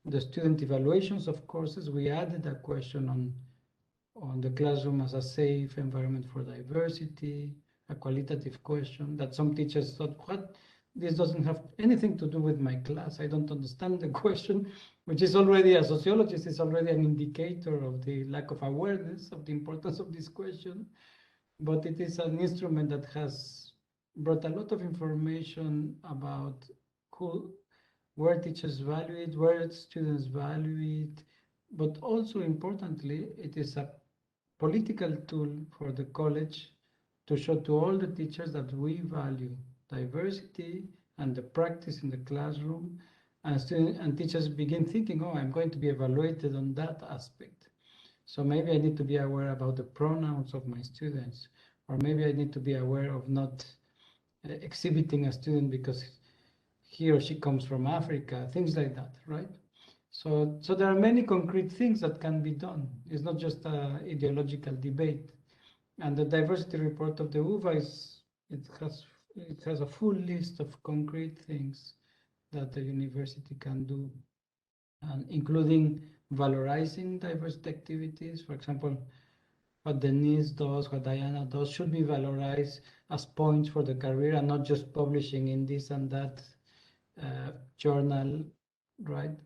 the student evaluations of courses. We added a question on the classroom as a safe environment for diversity, a qualitative question that some teachers thought, what? This doesn't have anything to do with my class. I don't understand the question, which is already, a sociologist, is already an indicator of the lack of awareness of the importance of this question. But it is an instrument that has brought a lot of information about where teachers value it, where students value it, but also importantly, it is a political tool for the college to show to all the teachers that we value diversity and the practice in the classroom, and teachers begin thinking, oh, I'm going to be evaluated on that aspect. So maybe I need to be aware about the pronouns of my students, or maybe I need to be aware of not exhibiting a student because he or she comes from Africa, things like that, right? So there are many concrete things that can be done. It's not just an ideological debate. And the diversity report of the UVA it has a full list of concrete things that the university can do, and including valorizing diversity activities. For example, what Denise does, what Diana does, should be valorized as points for the career and not just publishing in this and that journal, right?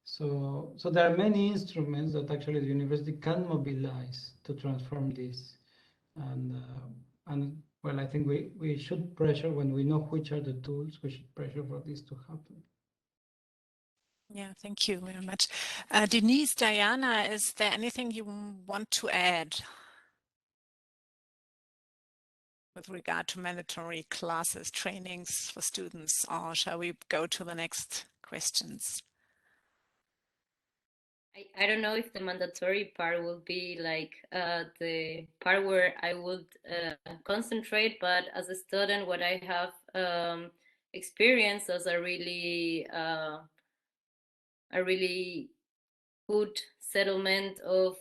So there are many instruments that actually the university can mobilize to transform this. And well, I think we should pressure, when we know which are the tools, we should pressure for this to happen. Yeah, thank you very much. Denise, Diana, is there anything you want to add with regard to mandatory classes, trainings for students, or shall we go to the next questions? I don't know if the mandatory part will be like the part where I would concentrate, but as a student, what I have experienced as a really good settlement of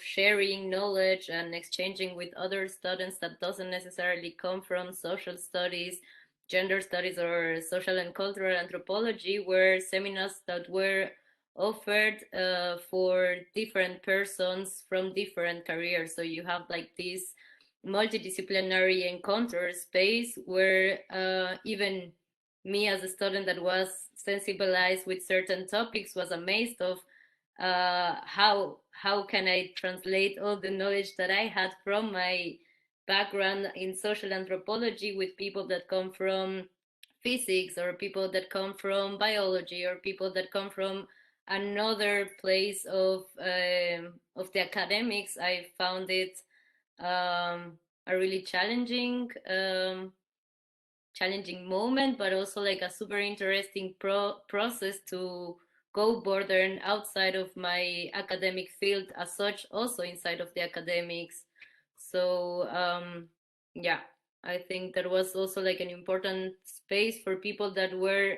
sharing knowledge and exchanging with other students that doesn't necessarily come from social studies, gender studies, or social and cultural anthropology, were seminars that were offered for different persons from different careers. So you have like this multidisciplinary encounter space where even me as a student that was sensibilized with certain topics was amazed of how can I translate all the knowledge that I had from my background in social anthropology with people that come from physics, or people that come from biology, or people that come from another place of the academics. I found it a really challenging moment, but also like a super interesting process to go border and outside of my academic field as such, also inside of the academics. So yeah, I think that was also like an important space for people that were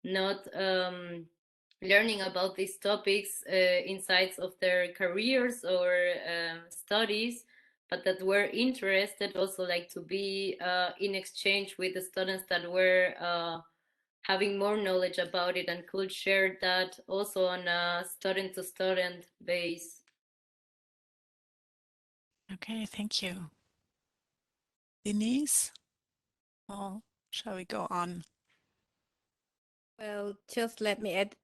not learning about these topics inside of their careers or studies, but that were interested also like to be in exchange with the students that were having more knowledge about it and could share that also on a student-to-student base. Okay, thank you. Denise, or shall we go on? Well, just let me add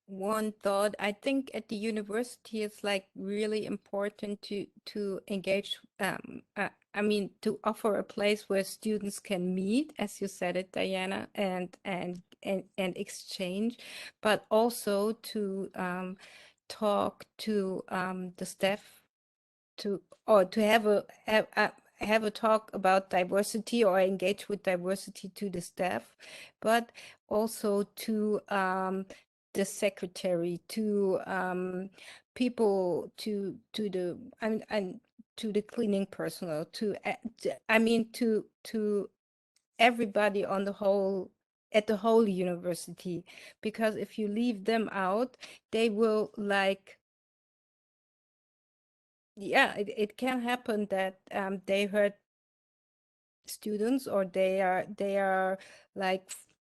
one thought. I think at the university it's like really important to engage. I mean, to offer a place where students can meet, as you said it, Diana, and exchange, but also to talk to the staff, to have a talk about diversity or engage with diversity to the staff, but also to the secretary, to people, to the and to the cleaning personnel, to everybody on the whole, at the whole university, because if you leave them out, they will like, yeah, it can happen that they hurt students, or they are like,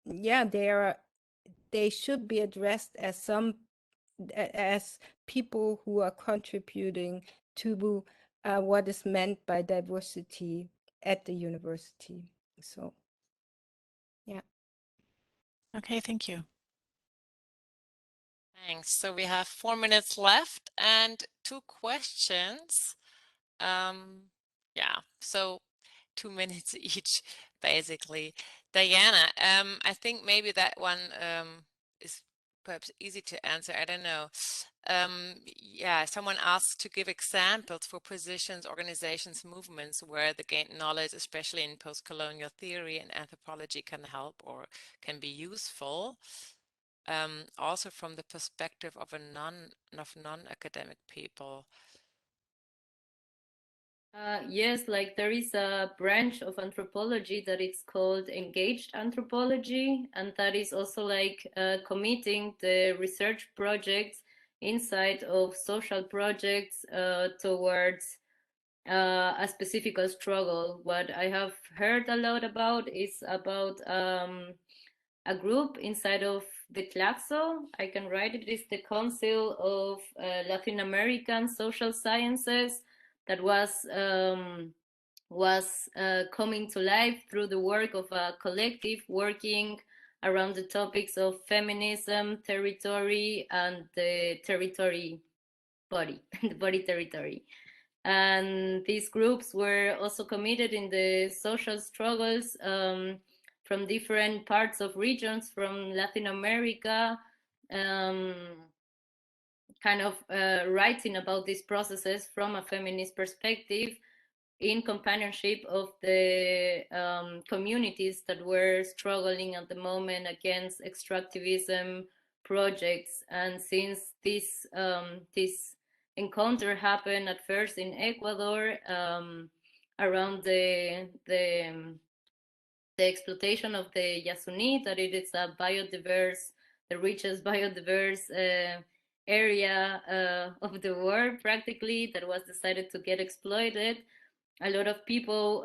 yeah, they should be addressed as people who are contributing to what is meant by diversity at the university. So, yeah. Okay, thank you. Thanks. So we have 4 minutes left and 2 questions. Yeah, so 2 minutes each, basically. Diana, I think maybe that one is perhaps easy to answer. I don't know. Yeah, someone asked to give examples for positions, organizations, movements where the gained knowledge, especially in post-colonial theory and anthropology, can help or can be useful. Also from the perspective of non-academic people. Yes, like there is a branch of anthropology that it's called engaged anthropology, and that is also like committing the research projects inside of social projects towards a specific struggle. What I have heard a lot about is about a group inside of the CLACSO. I can write it. It is the Council of Latin American Social Sciences that was coming to life through the work of a collective working around the topics of feminism, territory, and the territory body, the body territory. And these groups were also committed in the social struggles from different parts of regions from Latin America, kind of writing about these processes from a feminist perspective in companionship of the communities that were struggling at the moment against extractivism projects. And since this encounter happened at first in Ecuador around the exploitation of the Yasuni, that it is a biodiverse, the richest biodiverse area of the world practically, that was decided to get exploited. A lot of people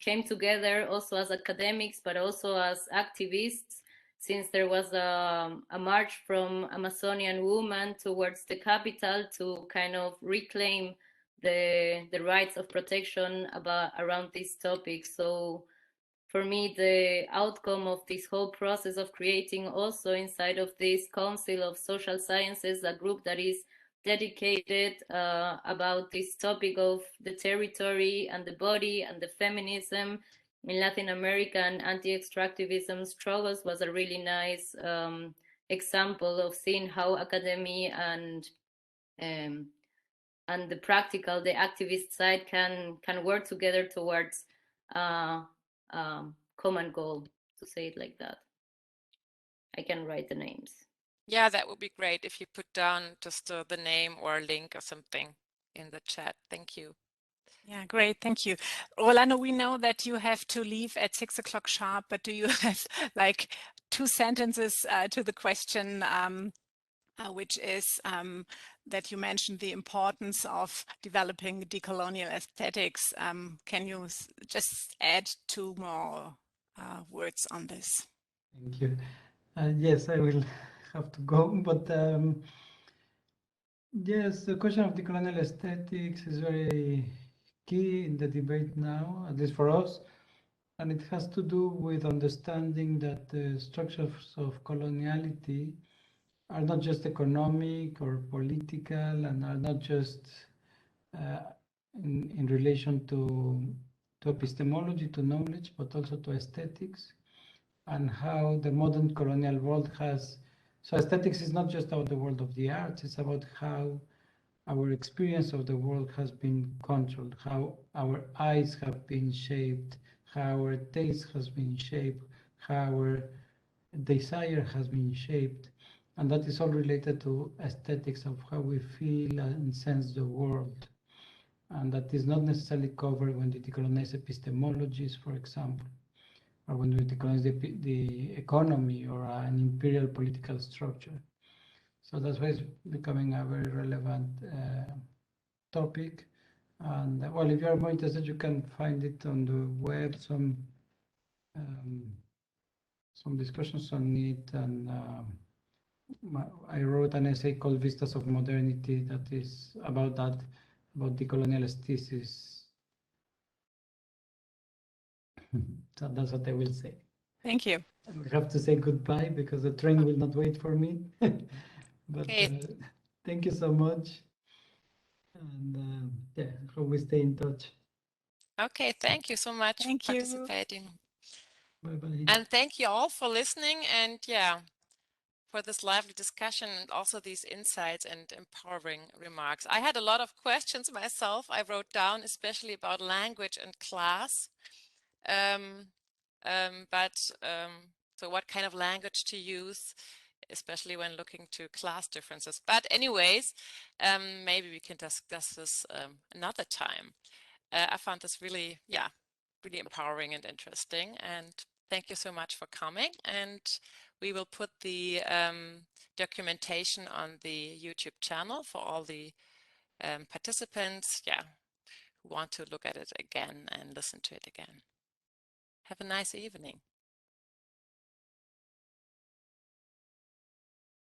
came together also as academics, but also as activists, since there was a march from Amazonian women towards the capital to kind of reclaim the rights of protection around this topic. So for me, the outcome of this whole process of creating also inside of this Council of Social Sciences, a group that is dedicated about this topic of the territory and the body and the feminism in Latin America and anti-extractivism struggles, was a really nice example of seeing how academy and the practical, the activist side can work together towards common goal, to say it like that. I can write the names. Yeah, that would be great if you put down just the name or a link or something in the chat. Thank you. Yeah, great. Thank you. Rolando, we know that you have to leave at 6 o'clock sharp, but do you have like 2 sentences to the question, which is that you mentioned the importance of developing decolonial aesthetics. Can you just add 2 more words on this? Thank you. Yes, I will have to go, but yes, the question of decolonial aesthetics is very key in the debate now, at least for us, and it has to do with understanding that the structures of coloniality are not just economic or political, and are not just in relation to epistemology, to knowledge, but also to aesthetics, and how the modern colonial world has. So aesthetics is not just about the world of the arts, it's about how our experience of the world has been controlled, how our eyes have been shaped, how our taste has been shaped, how our desire has been shaped. And that is all related to aesthetics of how we feel and sense the world. And that is not necessarily covered when we decolonize epistemologies, for example, or when we decolonize the economy or an imperial political structure. So that's why it's becoming a very relevant topic. And well, if you are more interested, you can find it on the web, some discussions on it. And I wrote an essay called Vistas of Modernity that is about that, about decolonial aesthetics. So that's what I will say. Thank you. We have to say goodbye because the train will not wait for me. But thank you so much. And yeah, hope we stay in touch. Okay, thank you so much Thank for you. participating. Bye-bye. And thank you all for listening and for this lively discussion and also these insights and empowering remarks. I had a lot of questions myself. I wrote down especially about language and class. So what kind of language to use, especially when looking to class differences. But anyways, maybe we can discuss this another time. I found this really, really empowering and interesting. And thank you so much for coming. And we will put the documentation on the YouTube channel for all the participants, who want to look at it again and listen to it again. Have a nice evening.